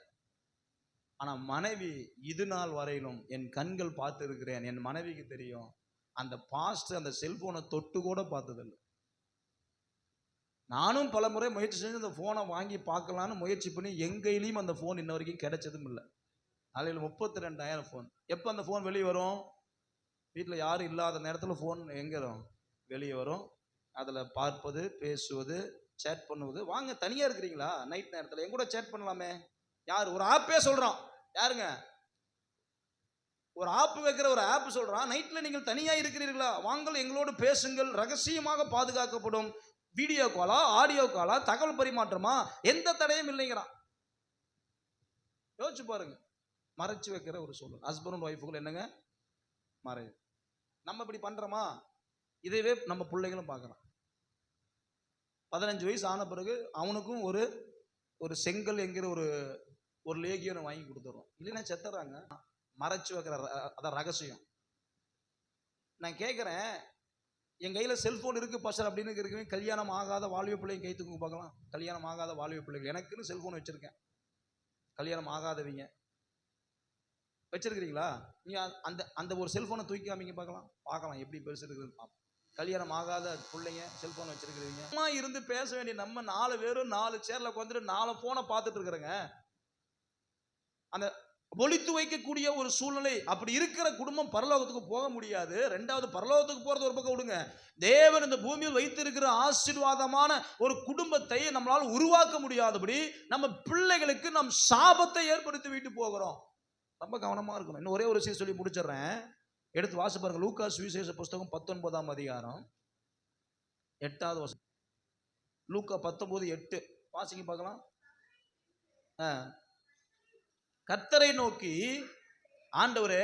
ஆனா மனைவி இது நாள் வரையிலும் என் கண்கள் பார்த்து இருக்கிறேன், என் மனைவிக்கு தெரியும், அந்த பாஸ்டர் அந்த செல்போனை தொட்டு கூட பார்த்ததில்லை. நானும் பல முறை முயற்சி செஞ்சு அந்த போனை வாங்கி பார்க்கலான்னு முயற்சி பண்ணி எங்கையிலையும் அந்த போன் இன்ன வரைக்கும் கிடைச்சதும் இல்லை. அதில் 32,000 போன். எப்போ அந்த போன் வெளியே வரும்? வீட்டில் யாரும் இல்லாத நேரத்தில் போன் எங்கே வரும்? வெளியே வரும். அதில் பார்ப்பது, பேசுவது, சேட் பண்ணுவது. வாங்க, தனியாக இருக்கிறீங்களா? நைட் நேரத்தில் என் கூட சேட் பண்ணலாமே. யார்? ஒரு ஆப்பே சொல்கிறான். யாருங்க? ஒரு ஆப் வைக்கிற ஒரு ஆப் சொல்றான், நைட்ல நீங்கள் தனியா இருக்கிறீர்களா, வாங்கள் எங்களோடு பேசுங்கள், ரகசியமாக பாதுகாக்கப்படும், வீடியோ காலா ஆடியோ காலா தகவல் பரிமாற்றமா, எந்த தடையும் இல்லைங்கிறான். யோசிச்சு பாருங்க, மறைச்சு வைக்கிற ஒரு சூழல். ஹஸ்பண்ட் அண்ட் ஒய்ஃபுக்குள்ள என்னங்க மறை. நம்ம இப்படி பண்றோமா? இதவே நம்ம பிள்ளைகளும் பார்க்கலாம். 15 வயசு ஆன பிறகு அவனுக்கும் ஒரு ஒரு செங்கல் என்கிற ஒரு லேகியனை வாங்கி கொடுத்துறோம், இல்லைன்னா செத்துறாங்க. மறைச்சு வைக்கிற அதான் ரகசியம். நான் கேட்கிறேன், என் கையில செல்போன் இருக்கு பாஸ்டர் அப்படின்னு இருக்கு, கல்யாணம் ஆகாத வாலிப பிள்ளைங்க கை தூக்கு பார்க்கலாம். கல்யாணம் ஆகாத வாலிப பிள்ளைகள், எனக்குன்னு செல்போன் வச்சிருக்கேன். கல்யாணம் ஆகாதவங்க வச்சிருக்கிறீங்களா? நீங்க அந்த அந்த ஒரு செல்போனை தூக்கி காமிங்க பார்க்கலாம் எப்படி பெருசு இருக்குது. கல்யாணம் ஆகாத பிள்ளைங்க செல்போன் வச்சிருக்கிறீங்க. அம்மா இருந்து பேச வேண்டிய நம்ம 4 பேரும் 4 சேர்ல உட்காந்துட்டு 4 போனை பார்த்துட்டு இருக்கிறேங்க. அந்த ஒளித்து வைக்கக்கூடிய ஒரு சூழ்நிலை. அப்படி இருக்கிற குடும்பம் பரலோகத்துக்கு போக முடியாது. ரெண்டாவது, பரலோகத்துக்கு போறது ஒரு பக்கம் விடுங்க, தேவன் இந்த பூமியில் வைத்திருக்கிற ஆசீர்வாதமான ஒரு குடும்பத்தை நம்மளால உருவாக்க முடியாதபடி நம்ம பிள்ளைகளுக்கு நம் சாபத்தை ஏற்படுத்தி விட்டு போகிறோம். ரொம்ப கவனமா இருக்கணும். இன்னும் ஒரே ஒரு விஷயம் சொல்லி முடிச்சிடுறேன், எடுத்து வாசி பாருங்க. லூக்கா சுவிசேஷ புஸ்தகம் 19ஆம் அதிகாரம் 8வது வசனம். லூக்கா 19:8 வாசிங்க பார்க்கலாம். கர்த்தரை நோக்கி, ஆண்டவரே,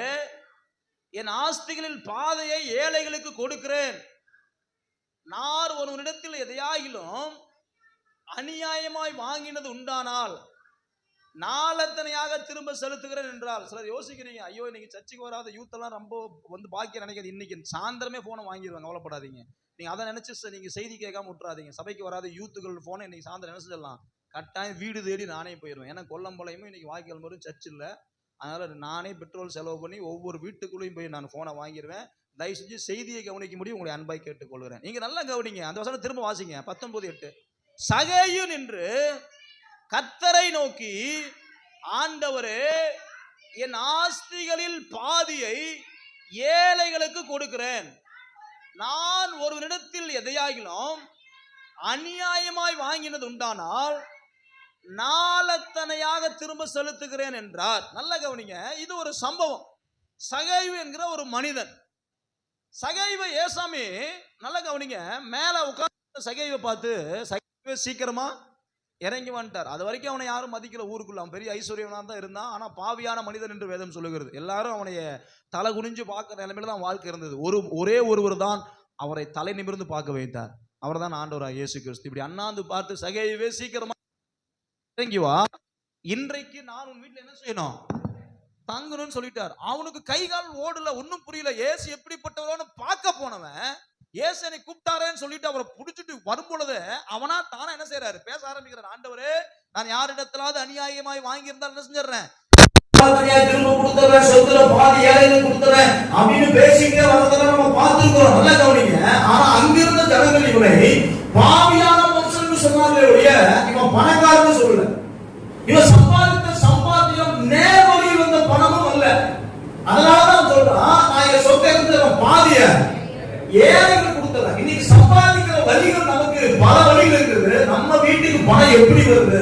என் ஆஸ்திகளில் பாதையை ஏழைகளுக்கு கொடுக்கிறேன், நான் ஒருவனிடத்தில் எதையாகிலும் அநியாயமாய் வாங்கினது உண்டானால் நாளத்தனையாக திரும்ப செலுத்துகிறேன் என்றால். சிலர் யோசிக்கிறீங்க, ஐயோ இன்னைக்கு சர்ச்சுக்கு வராத யூத் எல்லாம் ரொம்ப வந்து பாக்கிய நினைக்கிறது, இன்னைக்கு சாயந்தரமே போனை வாங்கிடுவாங்க, கவலைப்படாதீங்க. நீங்க அதை நினைச்சு நீங்க செய்தி கேட்காம விட்டுறாதீங்க. சபைக்கு வராத யூத்துகள் போனை இன்னைக்கு சாயந்தரம் என்ன செஞ்சலாம், கட்டாயம் வீடு தேடி நானே போயிடுவேன். ஏன்னா கொல்லம்பளையும் இன்னைக்கு வாய்க்கால் வரும், சர்ச் இல்லை. அதனால நானே பெட்ரோல் செலவு பண்ணி ஒவ்வொரு வீட்டுக்குள்ளேயும் போய் நான் போனை வாங்கிடுவேன். தயவு செஞ்சு செய்தியை கவனிக்க முடியும், உங்களை அன்பாய் கேட்டுக்கொள்கிறேன். நீங்க நல்லா கவனிங்க, அந்த வசனம் திரும்ப வாசிங்க. 19:8. சகேயு நின்று கர்த்தரை நோக்கி, ஆண்டவரே, என் ஆஸ்திகளில் பாதியை ஏழைகளுக்கு கொடுக்கிறேன், நான் ஒருவனிடத்தில் எதையாகிலும் அநியாயமாய் வாங்கினது உண்டானால் நாளத்தனையாக திரும்ப செலுத்துகிறேன் என்றார். நல்ல கவனிங்க, இது ஒரு சம்பவம். சகைவு என்கிற ஒரு மனிதன், சகைவை ஏசாமி நல்ல கவனிங்க, மேல உட்கார்ந்து சகைவை பார்த்து, சகைவை சீக்கிரமா இறங்கி வந்துட்டார். அது வரைக்கும் அவனை யாரும் மதிக்கல ஊருக்குள்ள. அவன் பெரிய ஐஸ்வர்யவனா தான் இருந்தான், ஆனா பாவியான மனிதன் என்று வேதம் சொல்லுகிறது. எல்லாரும் அவனைய தலை குனிஞ்சு பார்க்கிற நிலைமையில தான் வாழ்க்கை இருந்தது. ஒரே ஒருவர் தான் அவரை தலை நிமிர்ந்து பார்க்க வைத்தார், அவர் தான் ஆண்டவராகிய இயேசு கிறிஸ்து. இப்படி அண்ணாந்து பார்த்து, சகைவே சீக்கிரமா இறங்கி வா, இன்றைக்கு நான் உன் வீட்டுல என்ன செய்யணும், தங்கணும்னு சொல்லிட்டார். அவனுக்கு கை கால் ஓடல, ஒன்னும் புரியல. ஏசு எப்படிப்பட்டவரோன்னு பார்க்க போனவன், ஏசு என்னை கூப்பிட்டாரேன்னு சொல்லிட்டு அவரை பிடிச்சிட்டு வரும் பொழுது அவனா தானே என்ன செய்யறாரு, பேச ஆரம்பிக்கிறார். ஆண்டவரே, நான் யாரிடத்திலாவது அநியாயமாய் வாங்கி இருந்தால் என்ன செஞ்சிடறேன், திரும்ப கொடுத்துறேன், சொத்துல பாதி ஏழைகளுக்கு கொடுத்துறேன் அப்படின்னு பேசிக்க வரதெல்லாம் நம்ம பார்த்துருக்கிறோம். நல்லா கவனிங்க. ஆனா அங்கிருந்த ஜனங்கள் இவனை பாவியான மனுஷன் சொன்னார்களே ஒழிய இவன் பணக்காரன்னு சொல்லல. இவன் சம்பாதித்த சம்பாத்தியம் நேர் வழியில் வந்த பணமும் அல்ல. அதனாலதான் சொல்றான், நான் என் சொத்தை இருந்து பாதிய ஏழைகளுக்கு கொடுத்துறேன். இன்னைக்கு சம்பாதிக்கிற வழிகள் நமக்கு பல வழிகள் இருக்குது. நம்ம வீட்டுக்கு பணம் எப்படி வருது,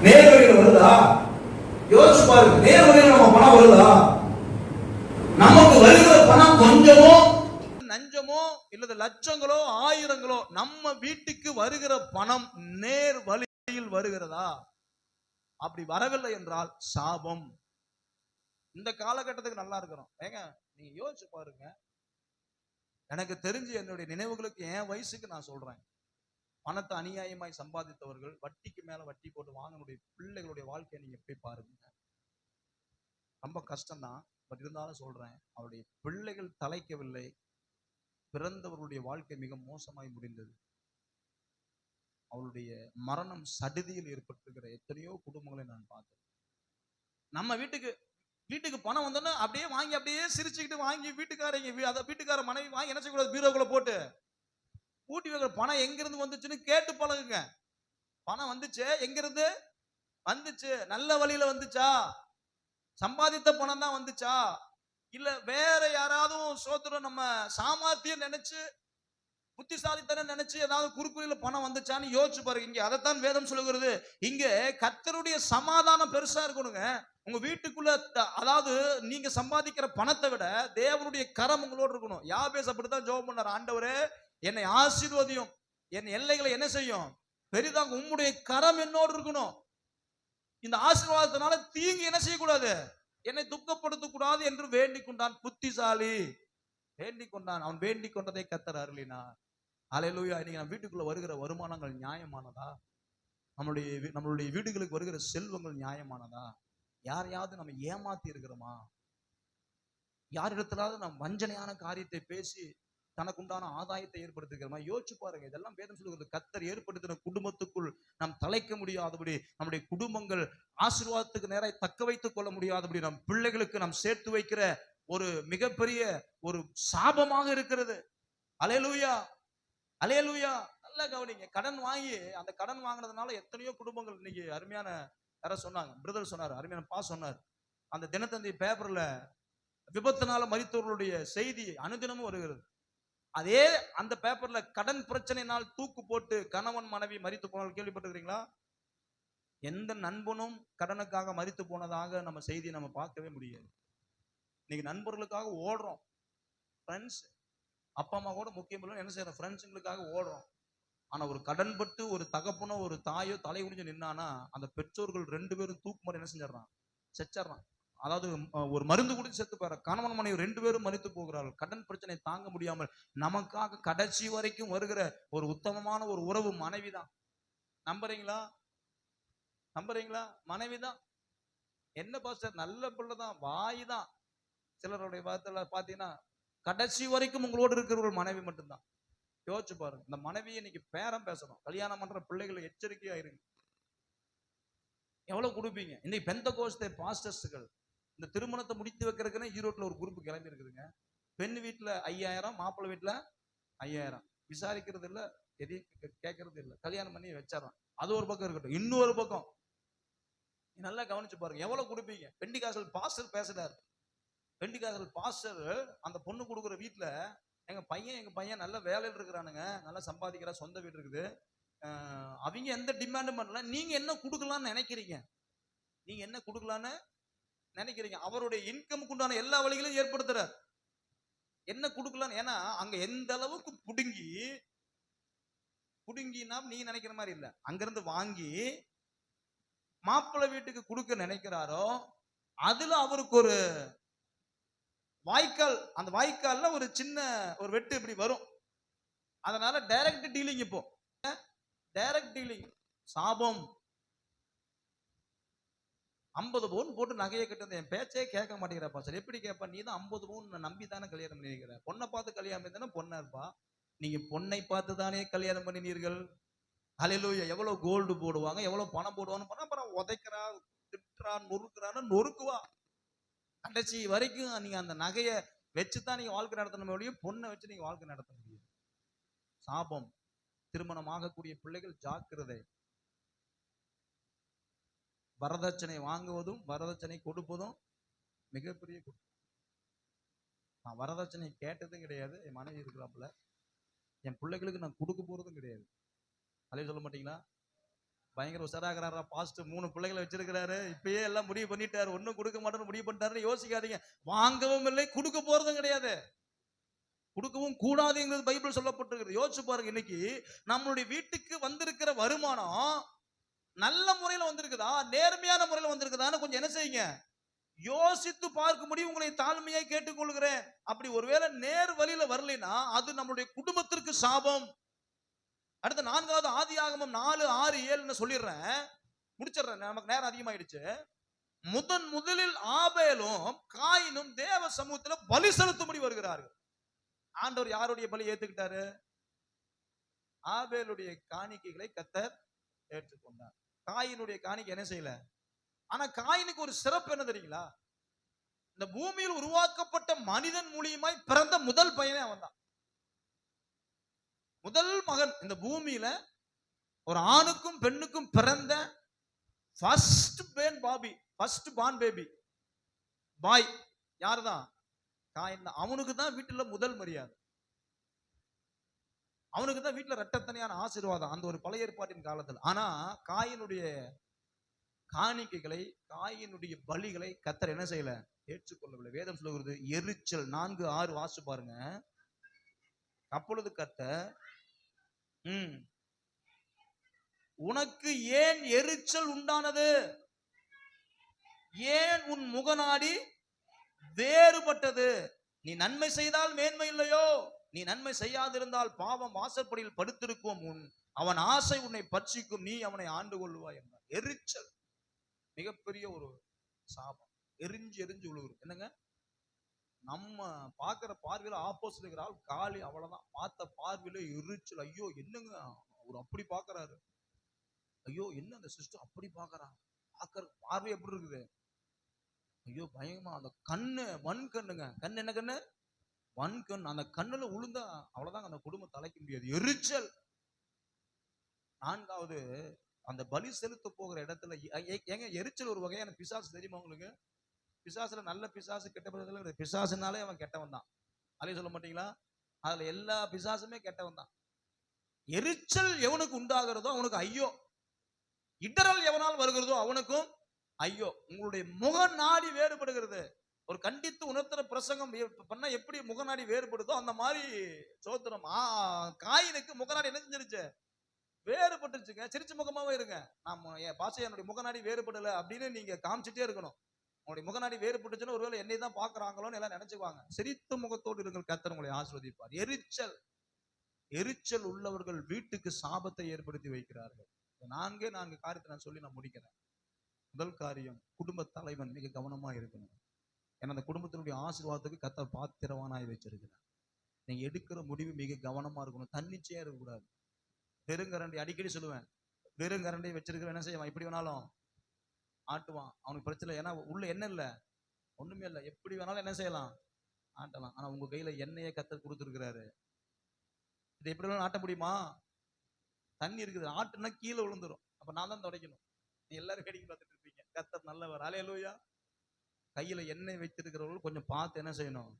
நேர் வழியில் வருதா? யோசிச்சு பாருங்க, நேர் வழியில் நம்ம பணம் வருதா? நமக்கு வருகிற பணம் கொஞ்சமோ நஞ்சமோ இல்லது லட்சங்களோ ஆயிரங்களோ, நம்ம வீட்டுக்கு வருகிற பணம் நேர் வழியில் வருகிறதா? அப்படி வரவில்லை என்றால் சாபம். இந்த காலகட்டத்துக்கு நல்லா இருக்கிறோம். ஏங்க நீங்க யோசிச்சு பாருங்க, எனக்கு தெரிஞ்சு என்னுடைய நினைவுகளுக்கு என் வயசுக்கு நான் சொல்றேன், பணத்தை அநியாயமாய் சம்பாதித்தவர்கள், வட்டிக்கு மேல வட்டி போட்டு வாங்கக்கூடிய பிள்ளைகளுடைய வாழ்க்கையை நீங்க போய் பாருங்க. ரொம்ப கஷ்டம்தான், பட் இருந்தாலும் சொல்றேன், அவருடைய பிள்ளைகள் தலைக்கவில்லை, பிறந்தவர்களுடைய வாழ்க்கை மிக மோசமாய் முடிந்தது. அவருடைய மரணம் சடுதியில் ஏற்பட்டிருக்கிற எத்தனையோ குடும்பங்களை நான் பார்த்தேன். நம்ம வீட்டுக்கு பணம் வந்தோன்னா அப்படியே வாங்கி அப்படியே சிரிச்சுக்கிட்டு வாங்கி வீட்டுக்கார மனைவி வாங்கி என்ன செய்யக்கூடாது, பீரோக்குள்ள போட்டு ஊட்டி வைக்கிற. பணம் எங்கிருந்து வந்துச்சுன்னு கேட்டு பழகுங்க. பணம் வந்துச்சு, எங்கிருந்து வந்துச்சு, நல்ல வழியில வந்துச்சா, சம்பாதித்த பணம் தான் வந்துச்சா, இல்ல வேற யாராவது சோதரம் நம்ம சாமர்த்தியம் நினைச்சு புத்திசாலித்தனம் நினைச்சு ஏதாவது குறுக்குறியில பணம் வந்துச்சான்னு யோசிச்சு பாருங்க. இங்க அதைத்தான் வேதம் சொல்லுகிறது. இங்க கர்த்தருடைய சமாதானம் பெருசா இருக்கணுங்க. உங்க வீட்டுக்குள்ள அதாவது நீங்க சம்பாதிக்கிற பணத்தை விட தேவனுடைய கரம் உங்களோட இருக்கணும். யாபேஸ் அப்படித்தான் ஜெபம் பண்ணார். ஆண்டவரே என்னை ஆசீர்வதியும், என் எல்லைகளை என்ன செய்யும் பெரிதாக, உம்முடைய கரம் என்னோடு இருக்கணும். இந்த ஆசீர்வாதத்தினால தீங்கு என்ன செய்யக்கூடாது, என்னை துக்கப்படுத்த கூடாது என்று வேண்டிக் கொண்டான். புத்திசாலி வேண்டிக் கொண்டான். அவன் வேண்டிக் கொண்டதை கர்த்தர் அருளினார். அல்லேலூயா. இன்னைக்கு நம்ம வீட்டுக்குள்ள வருகிற வருமானங்கள் நியாயமானதா? நம்மளுடைய வீடுகளுக்கு வருகிற செல்வங்கள் நியாயமானதா? யாரையாவது நம்ம ஏமாத்தி இருக்கிறோமா? யாரிடத்திலாவது நாம் வஞ்சனையான காரியத்தை பேசி தனக்குண்டான ஆதாயத்தை ஏற்படுத்திக்கிறோமா? யோசிச்சு பாருங்க. இதெல்லாம் வேதம் சொல்லுகிறது. கர்த்தர் ஏற்படுத்தின குடும்பத்துக்குள் நாம் தலைக்க முடியாதபடி, நம்முடைய குடும்பங்கள் ஆசீர்வாதத்துக்கு நேராக தக்க வைத்துக் கொள்ள முடியாதபடி, நம் பிள்ளைகளுக்கு நாம் சேர்த்து வைக்கிற ஒரு மிகப்பெரிய ஒரு சாபமாக இருக்கிறது. அல்லேலூயா, அல்லேலூயா. நல்லா கவனிங்க. கடன் வாங்கி அந்த கடன் வாங்கினதுனால எத்தனையோ குடும்பங்கள் இன்னைக்கு அருமையான யார சொன்னாங்க, பிரதர் சொன்னார், அருமையான பா சொன்னார். அந்த தினத்தந்தி பேப்பர்ல விபத்தினால மரித்தவர்களுடைய செய்தி அனுதினமும் வருகிறது. அதே அந்த பேப்பர்ல கடன் பிரச்சனையினால் தூக்கு போட்டு கணவன் மனைவி மரித்து போனால் கேள்விப்பட்டிருக்கிறீங்களா? எந்த நண்பனும் கடனுக்காக மரித்து போனதாக நம்ம செய்தியை நம்ம பார்க்கவே முடியாது. இன்னைக்கு நண்பர்களுக்காக ஓடுறோம். ஃப்ரெண்ட்ஸ், அப்பா அம்மா கூட முக்கியம் இல்லை, என்ன செய்யறோம், ஃப்ரெண்ட்ஸுங்களுக்காக ஓடுறோம். ஆனா ஒரு கடன் பட்டு ஒரு தகப்பனோ ஒரு தாயோ தலை குனிஞ்சு நின்னானா அந்த பெற்றோர்கள் 2 பேரும் தூக்கு மாதிரி என்ன செஞ்சிடறான், செச்சிடறான். அதாவது ஒரு மருந்து குடிச்சு செத்து போற கணவன் மனைவி 2 பேரும் மரித்து போகிறார்கள். கடன் பிரச்சனை தாங்க முடியாமல் நமக்காக கடைசி வரைக்கும் வருகிற ஒரு உத்தமமான ஒரு உறவு மனைவிதான். நம்புறீங்களா? நம்புறீங்களா? மனைவிதான். என்ன பாஸ்டர், நல்ல பிள்ளைதான், வாய் தான். சிலருடைய வார்த்தையில பாத்தீங்கன்னா கடைசி வரைக்கும் உங்களோடு இருக்கிற ஒரு மனைவி மட்டும்தான். யோசிச்சு பாருங்க. இந்த மனைவியை இன்னைக்கு பேரம் பேசணும். கல்யாணம் பண்ற பிள்ளைகளை எச்சரிக்கையா இருங்க. எவ்வளவு கொடுப்பீங்க? இன்னைக்கு பெந்தகோஸ்தே பாஸ்டர்ஸ்கள் இந்த திருமணத்தை முடித்து வைக்கிறதுக்குன்னு ஈரோட்டில் ஒரு குரூப் கிளம்பி இருக்குதுங்க. பெண் வீட்டுல 5000, மாப்பிள்ளை வீட்டுல 5000. விசாரிக்கிறது இல்லை, எதையும் கேட்கறது இல்லை, கல்யாணம் பண்ணி வச்சிடறான். அது ஒரு பக்கம் இருக்கட்டும். இன்னொரு பக்கம் நல்லா கவனிச்சு பாருங்க. எவ்வளவு கொடுப்பீங்க? பெண்டிகாசல் பாஸ்டர் பேசுறாரு. பெண்டிகாசல் பாஸ்டர் அந்த பொண்ணு கொடுக்குற வீட்டுல, எங்க பையன் நல்ல வேலையில் இருக்கிறானுங்க, நல்லா சம்பாதிக்கிறா, சொந்த வீடு இருக்குது, அவங்க எந்த டிமாண்டும் பண்ணல, நீங்க என்ன கொடுக்கலாம்னு நினைக்கிறீங்க? நீங்க என்ன கொடுக்கலான்னு நினைக்கிறீங்க? அவருடைய இன்கமுக்கு உண்டான எல்லா வழிகளையும் ஏற்படுத்துறார். என்ன கொடுக்கலான்னு. ஏன்னா அங்க எந்த அளவுக்கு புடுங்கினா நீங்க நினைக்கிற மாதிரி இல்ல, அங்கிருந்து வாங்கி மாப்பிள்ளை வீட்டுக்கு கொடுக்க நினைக்கிறாரோ அதுல அவருக்கு ஒரு வாய்க்கால், அந்த வாய்க்கால்ல ஒரு சின்ன ஒரு வெட்டு இப்படி வரும். அதனால டைரக்ட் டீலிங். இப்போ டைரக்ட் டீலிங் சாபம். 50 பவுன் போட்டு நகையை கட்டு, என் பேச்சே கேட்க மாட்டேங்கிறப்பா சார். எப்படி கேட்பா? நீ தான் 50 பவுன் நம்பி தானே கல்யாணம் பண்ணிருக்கிற. பொண்ணை பார்த்து கல்யாணம் பண்ணி தானே பொண்ணா இருப்பா. நீங்க பொண்ணை பார்த்து தானே கல்யாணம் பண்ணினீர்கள். அல்லேலூயா. எவ்வளவு கோல்டு போடுவாங்க, எவ்வளவு பணம் போடுவான்னு பண்ணா, அப்புறம் உதைக்கிறா, திட்டுறா, நொறுக்குறான்னு நொறுக்குவா. கடைசி வரைக்கும் நீங்க அந்த நகையை வச்சுதான் நீங்க வாழ்க்கை நடத்தணும் ஒழிய பொண்ணை வச்சு நீங்க வாழ்க்கை நடத்த முடியும். சாபம். திருமணம் ஆகக்கூடிய பிள்ளைகள் ஜாக்கிரதை. வரதட்சணை வாங்குவதும் வரதட்சணை கொடுப்பதும் மிகப்பெரிய குற்றம். நான் வரதட்சணை கேட்டதும் கிடையாது. என் மனைவி இருக்கிறாப்புல, என் பிள்ளைகளுக்கு நான் கொடுக்க போறதும் கிடையாது. அதே சொல்ல மாட்டீங்களா? பயங்கர உஷாராகிறாரா பாஸ்டர், 3 பிள்ளைகளை வச்சிருக்கிறாரு, இப்பயே எல்லாம் முடிவு பண்ணிட்டாரு, ஒன்னும் கொடுக்க மாட்டேன்னு முடிவு பண்ணிட்டாருன்னு யோசிக்காதீங்க. வாங்கவும் இல்லை, கொடுக்க போறதும் கிடையாது, கொடுக்கவும் கூடாதுங்கிறது பைபிள் சொல்லப்பட்டிருக்கிறது. யோசிச்சு பாருங்க. இன்னைக்கு நம்மளுடைய வீட்டுக்கு வந்திருக்கிற வருமானம் நல்ல முறையில் வந்திருக்குதா, நேர்மையான முறையில் வந்திருக்குதான்னு கொஞ்சம் என்ன செய்யுங்க, யோசித்து பார்க்க முடியும். உங்களை தாழ்மையை கேட்டுக்கொள்கிறேன். அப்படி ஒருவேளை நேர் வழியில வரலைன்னா அது நம்மளுடைய குடும்பத்திற்கு சாபம். அடுத்த 4வது ஆதியாகமம் 4:6-7 சொல்லிடுறேன், முடிச்சிடுறேன், நமக்கு நேரம் அதிகமாயிடுச்சு. முதலில் ஆபேலும் காயினும் தேவ சமூகத்துல பலி செலுத்தும்படி வருகிறார்கள். ஆண்டவர் யாருடைய பலி ஏத்துக்கிட்டாரு? ஆபேலுடைய காணிக்கைகளை கர்த்தர் ஏற்றுக்கொண்டார். காயினுடைய காணிக்கை என்ன செய்யல. ஆனா காயினுக்கு ஒரு சிறப்பு என்ன தெரியுங்களா? இந்த பூமியில் உருவாக்கப்பட்ட மனிதன் மூலியமாய் பிறந்த முதல் பையனே அவன் தான். முதல் மகன் இந்த பூமியில ஒரு ஆணுக்கும் பெண்ணுக்கும் பிறந்த first born baby boy யாருதான்? Coin தான். அவனுக்கு தான் வீட்டுல முதல் மரியாதை. அவனுக்கு தான் வீட்டுல ரெட்டத்தனையான ஆசீர்வாதம் அந்த ஒரு பழைய ஏற்பாட்டின் காலத்தில். ஆனா காயினுடைய காணிக்கைகளை, காயினுடைய பலிகளை கர்த்தர் என்ன செய்யல? ஏற்றுக்கொள்ளவில்லை. வேதம் சொல்லுகிறது எரிச்சல். 4:6 வாசிச்சு பாருங்க. அப்பொழுது கர்த்தர் உனக்கு ஏன் எரிச்சல் உண்டானது? ஏன் உன் முகநாடி வேறுபட்டது? நீ நன்மை செய்தால் மேன்மை இல்லையோ? நீ நன்மை செய்யாதிருந்தால் பாவம் வாசற்படியில் படுத்திருக்கும். அவன் ஆசை உன்னை பட்சிக்கும், நீ அவனை ஆண்டு கொள்வாய் என்றார். எரிச்சல் மிகப்பெரிய ஒரு சாபம். எரிஞ்சு எரிஞ்சு விழுகுறது. என்னங்க, நம்ம பாக்குற பார்வையில ஆப்போசிட் இருக்கிற ஆள் காலி, அவ்வளவுதான். பார்த்த பார்வையில எரிச்சல். ஐயோ என்னங்க அவர் அப்படி பாக்குறாரு, ஐயோ என்ன அந்த சிஸ்டம் அப்படி பாக்குறாங்க, பாக்குற பார்வை எப்படி இருக்குது, ஐயோ பயமா. அந்த கண்ணு வன் கண்ணுங்க, கண் என்ன கண்ணு? வன் கண். அந்த கண்ணுல உளுந்தா அவ்வளவுதாங்க, அந்த குடும்பம் தலைக்க முடியாது. எரிச்சல். 4வது, அந்த பலி செலுத்த போகிற இடத்துல ஏங்க எரிச்சல் ஒரு வகையான பிசாசு தெரியுமா உங்களுக்கு? பிசாசுல நல்ல பிசாசு கெட்ட பிசாசு. பிசாசுனாலே அவன் கெட்டவன் தான். அதையும் சொல்ல மாட்டீங்களா? அதுல எல்லா பிசாசுமே கெட்டவன் தான். எரிச்சல் எவனுக்கு உண்டாகிறதோ அவனுக்கு ஐயோ. இடரல் எவனால் வருகிறதோ அவனுக்கும் ஐயோ. உங்களுடைய முக நாடி வேறுபடுகிறது. ஒரு கண்டித்து உணர்த்துற பிரசங்கம் பண்ண எப்படி முகநாடி வேறுபடுதோ அந்த மாதிரி சோத்திரம் காயினுக்கு முகநாடி என்ன செஞ்சிருச்சு? வேறுபட்டுருச்சுங்க. சிரிச்ச முகமாவே இருங்க. நாம என் பாச என்னுடைய முகநாடி வேறுபடல அப்படின்னு நீங்க காமிச்சிட்டே இருக்கணும். உங்களுடைய முகநாடி வேறுபட்டுச்சுன்னு ஒருவேளை என்னை தான் பாக்குறாங்களோன்னு எல்லாம் நினைச்சுக்குவாங்க. சிரித்த முகத்தோடு இருங்கள், கர்த்தர் உங்களை ஆசீர்வதிப்பார். எரிச்சல். எரிச்சல் உள்ளவர்கள் வீட்டுக்கு சாபத்தை ஏற்படுத்தி வைக்கிறார்கள். 4 காரியத்தை நான் சொல்லி நான் முடிக்கிறேன். முதல் காரியம், குடும்ப தலைவன் மிக கவனமா இருக்கணும். ஏன்னா அந்த குடும்பத்தினுடைய ஆசீர்வாதத்துக்கு கர்த்தர் பாத்திரவானாய் வச்சிருக்கிறார். நீங்க எடுக்கிற முடிவு மிக கவனமா இருக்கணும். தன்னிச்சையா இருக்கக்கூடாது. வெறுங்கரண்டி, அடிக்கடி சொல்லுவேன், வெறுங்கரண்டி வச்சிருக்கிற என்ன செய்வான்? இப்படி வேணாலும் ஆட்டுவான். அவனுக்கு பிரச்சனை. ஏன்னா உள்ள என்ன இல்லை, ஒண்ணுமே இல்லை. எப்படி வேணாலும் என்ன செய்யலாம்? ஆட்டலாம். ஆனா உங்க கையில எண்ணெயை கர்த்தர் கொடுத்துருக்கிறாரு. இது எப்படி வேணாலும் ஆட்ட முடியுமா? தண்ணி இருக்குது, ஆட்டுனா கீழே விழுந்துரும். அப்ப நான் தான் துடைக்கணும். நீ எல்லாரும் வேடிக்கை பார்த்துட்டு இருப்பீங்க. கர்த்தர் நல்லவர். அல்லேலூயா. கையில எண்ணெய் வைத்திருக்கிறவர்கள் கொஞ்சம் பார்த்து என்ன செய்யணும்?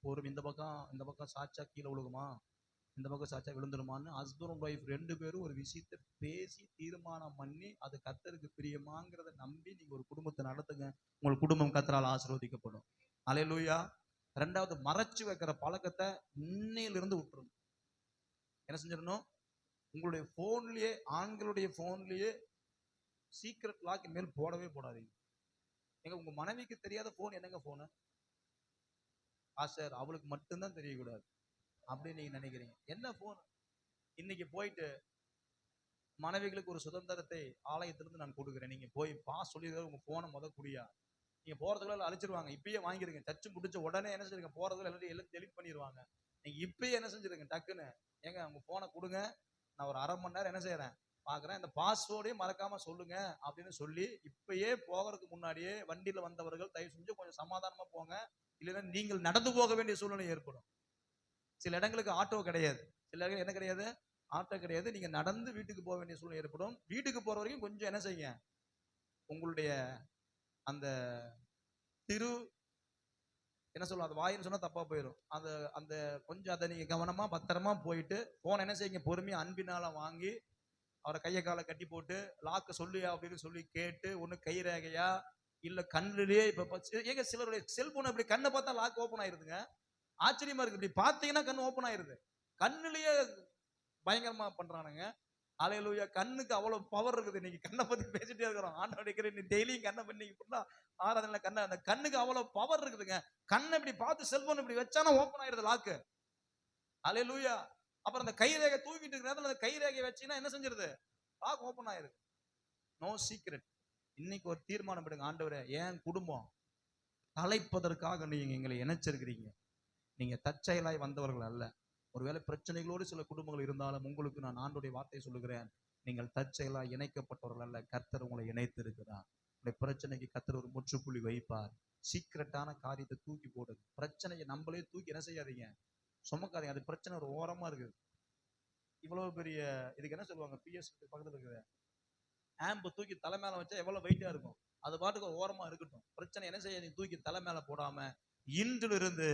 ஒரு இந்த பக்கம் சாச்சா கீழே விழுகுமா, இந்த பக்கம் சாச்சா விழுந்துருமான்னு ஹஸ்பண்ட் ஒய்ஃப் 2 பேரும் ஒரு விஷயத்தை பேசி தீர்மானம் பண்ணி அது கர்த்தருக்கு பிரியமாங்கிறத நம்பி நீங்க ஒரு குடும்பத்தை நடத்துங்க. உங்கள் குடும்பம் கர்த்தரால் ஆசீர்வதிக்கப்படும். அல்லேலூயா. 2வது, மறைச்சு வைக்கிற பழக்கத்தை இன்னையிலிருந்து விட்டுருணும். என்ன செஞ்சிடணும்? உங்களுடைய போன்லயே, ஆண்களுடைய போன்லயே சீக்ரெட் லாக் மேல் போடவே போடாதீங்க. எங்க உங்க மனைவிக்கு தெரியாத போன் என்னங்க போனு? சார் அவளுக்கு மட்டும்தான் தெரியக்கூடாது அப்படின்னு நீங்க நினைக்கிறீங்க. என்ன போன்? இன்னைக்கு போயிட்டு மனைவிகளுக்கு ஒரு சுதந்திரத்தை ஆலயத்திலிருந்து நான் கொடுக்குறேன். நீங்க போய் சொல்லிடுற உங்க போனை குடியா. நீங்க போறதுக்குள்ள அழிச்சிருவாங்க. இப்பயே வாங்கிருங்க. சச்சு முடிச்ச உடனே என்ன செஞ்சிருங்க? போறதுல எல்லாத்தையும் டெலிட் பண்ணிடுவாங்க. நீங்க இப்பயே என்ன செஞ்சிருங்க? டக்குன்னு ஏங்க உங்க போனை கொடுங்க, நான் ஒரு 1/2 மணி நேரம் என்ன செய்யறேன் பாக்குறேன், இந்த பாஸ்வேர்டையும் மறக்காம சொல்லுங்க அப்படின்னு சொல்லி இப்பயே போகிறதுக்கு முன்னாடியே வண்டியில வந்தவர்கள் தயவு செஞ்சு கொஞ்சம் சமாதானமா போங்க. இல்லைன்னா நீங்கள் நடந்து போக வேண்டிய சூழ்நிலை ஏற்படும். சில இடங்களுக்கு ஆட்டோ கிடையாது, சில இடங்கள் என்ன கிடையாது? ஆட்டோ கிடையாது. நீங்க நடந்து வீட்டுக்கு போக வேண்டிய சூழ்நிலை ஏற்படும். வீட்டுக்கு போற வரைக்கும் கொஞ்சம் என்ன செய்யுங்க? உங்களுடைய அந்த என்ன சொல்லுவோம், அது வாயின்னு சொன்னா தப்பா போயிடும். அந்த கொஞ்சம் அதை நீங்க கவனமா பத்திரமா போயிட்டு போன என்ன செய்யுங்க? பொறுமையா அன்பினால வாங்கி அவரை கையை காலை கட்டி போட்டு லாக்க சொல்லியா அப்படின்னு சொல்லி கேட்டு, ஒண்ணு கை ரேகையா இல்ல கண்ணுலயே. இப்ப ஏங்க சிலருடைய செல்போன் இப்படி கண்ணை பார்த்தா லாக் ஓப்பன் ஆயிருதுங்க. ஆச்சரியமா இருக்கு. இப்படி பாத்தீங்கன்னா கண்ணு ஓப்பன் ஆயிருது. கண்ணுலயே பயங்கரமா பண்றானுங்க. அல்லேலூயா. கண்ணுக்கு அவ்வளவு பவர் இருக்குது. இன்னைக்கு கண்ணை பத்தி பேசிட்டே இருக்கிறோம். ஆண்டவரே நீ டெய்லியும் கண்ணை பண்ணி ஆராதனை கண்ணை, அந்த கண்ணுக்கு அவ்வளவு பவர் இருக்குதுங்க. கண்ணை இப்படி பார்த்து செல்போன் இப்படி வச்சானா ஓப்பன் ஆயிருது லாக்கு. அல்லேலூயா. அப்புறம் அந்த கை ரேகை தூக்கிட்டு இருக்கிற நேரத்துல அந்த கை ரேகை வச்சீங்கன்னா என்ன செஞ்சிருது? லாக் ஓப்பன் ஆயிருது. No secret. இன்னைக்கு ஒரு தீர்மானம் எடுங்க. ஆண்டவரே, என் குடும்பம் தலைப்பதற்காக நீங்க எங்களை இணைச்சிருக்கிறீங்க. நீங்க தற்செயலாய் வந்தவர்கள் அல்ல. ஒருவேளை பிரச்சனைகளோடு சில குடும்பங்கள் இருந்தாலும் உங்களுக்கு நான் ஆண்டவருடைய வார்த்தையை சொல்லுகிறேன், நீங்கள் தற்செயலாய் இணைக்கப்பட்டவர்கள் அல்ல. கர்த்தர் உங்களை இணைத்து இருக்கிறார். உங்களுடைய பிரச்சனைக்கு கர்த்தர் ஒரு முற்றுப்புள்ளி வைப்பார். சீக்கிரட்டான காரியத்தை தூக்கி போடுங்க. பிரச்சனையை நம்மளே தூக்கி என்ன செய்யாதீங்க? சுமக்காதீங்க. அது பிரச்சனை ஒரு ஓரமா இருக்குது. இவ்வளவு பெரிய இதுக்கு என்ன சொல்லுவாங்க? பிஎஸ் பக்கத்துல இருக்கிற ஆம்பு தூக்கி தலை மேல வச்சா எவ்வளவு வெயிட்டா இருக்கும். அது பாட்டுக்கு ஒரு ஓரமா இருக்கட்டும். பிரச்சனை என்ன செய்ய? நீ தூக்கி தலை மேல போடாம இன்றிலிருந்து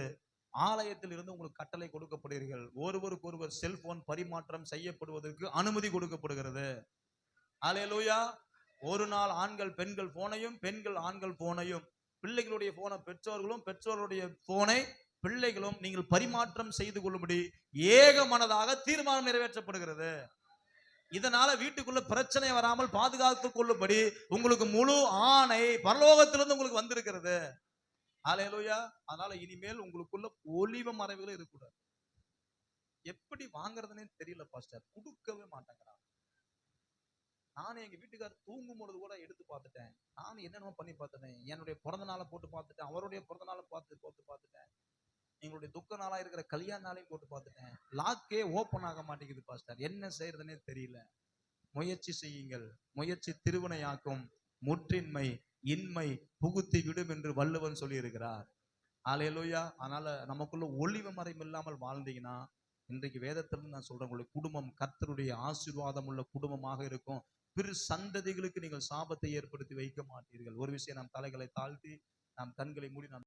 ஆலயத்தில் இருந்து உங்களுக்கு கட்டளை கொடுக்கப்படுகிறீர்கள். ஒருவருக்கு ஒருவர் செல்போன் பரிமாற்றம் செய்யப்படுவதற்கு அனுமதி கொடுக்கப்படுகிறது. அல்லேலூயா. ஒரு நாள் ஆண்கள் பெண்கள் போனையும், பெண்கள் ஆண்கள் போனையும், பிள்ளைகளுடைய போனை பெற்றோர்களும், பெற்றோருடைய போனை பிள்ளைகளும் நீங்கள் பரிமாற்றம் செய்து கொள்ளும்படி ஏக மனதாக தீர்மானம் நிறைவேற்றப்படுகிறது. இதனால வீட்டுக்குள்ள பிரச்சனை வராமல் பாதுகாத்துக் கொள்ளும்படி உங்களுக்கு முழு ஆணை பரலோகத்திலிருந்து உங்களுக்கு வந்திருக்கிறது. அல்லேலூயா. அதனால இனிமேல் உங்களுக்குள்ள ஒளிவு மறைவுகள் இருக்கக்கூடாது. எப்படி வாங்குறதுன்னே தெரியல பாஸ்டர், கொடுக்கவே மாட்டேங்கிறான். நானும் எங்க வீட்டுக்காரர் தூங்கும் பொழுது கூட எடுத்து பார்த்துட்டேன். நானும் என்னென்ன பண்ணி பார்த்துட்டேன். என்னுடைய பிறந்த நாளை போட்டு பார்த்துட்டேன், அவருடைய பிறந்த நாளை போட்டு பார்த்துட்டேன், எங்களுடைய துக்க நாளா இருக்கிற கல்யாண நாளையும் போட்டு பார்த்துட்டேன். லாக்கே ஓப்பன் ஆக மாட்டேங்குது பாஸ்டர், என்ன செய்யறதுன்னே தெரியல. முயற்சி செய்யுங்கள். முயற்சி திருவினையாக்கும், முற்றின்மை இன்மை புகுத்தி விடும் என்று வள்ளுவன் சொல்லி இருக்கிறார். அல்லேலூயா. அதனால நமக்குள்ள ஒளிவு மறைவு இல்லாமல் வாழ்ந்தீங்கன்னா, இன்றைக்கு வேதத்திலிருந்து நான் சொல்றேன், உங்களுடைய குடும்பம் கர்த்தருடைய ஆசீர்வாதம் உள்ள குடும்பமாக இருக்கும். பிற சந்ததிகளுக்கு நீங்கள் சாபத்தை ஏற்படுத்தி வைக்க மாட்டீர்கள். ஒரு விஷயம், நாம் தலைகளை தாழ்த்தி நாம் கண்களை மூடி நாம்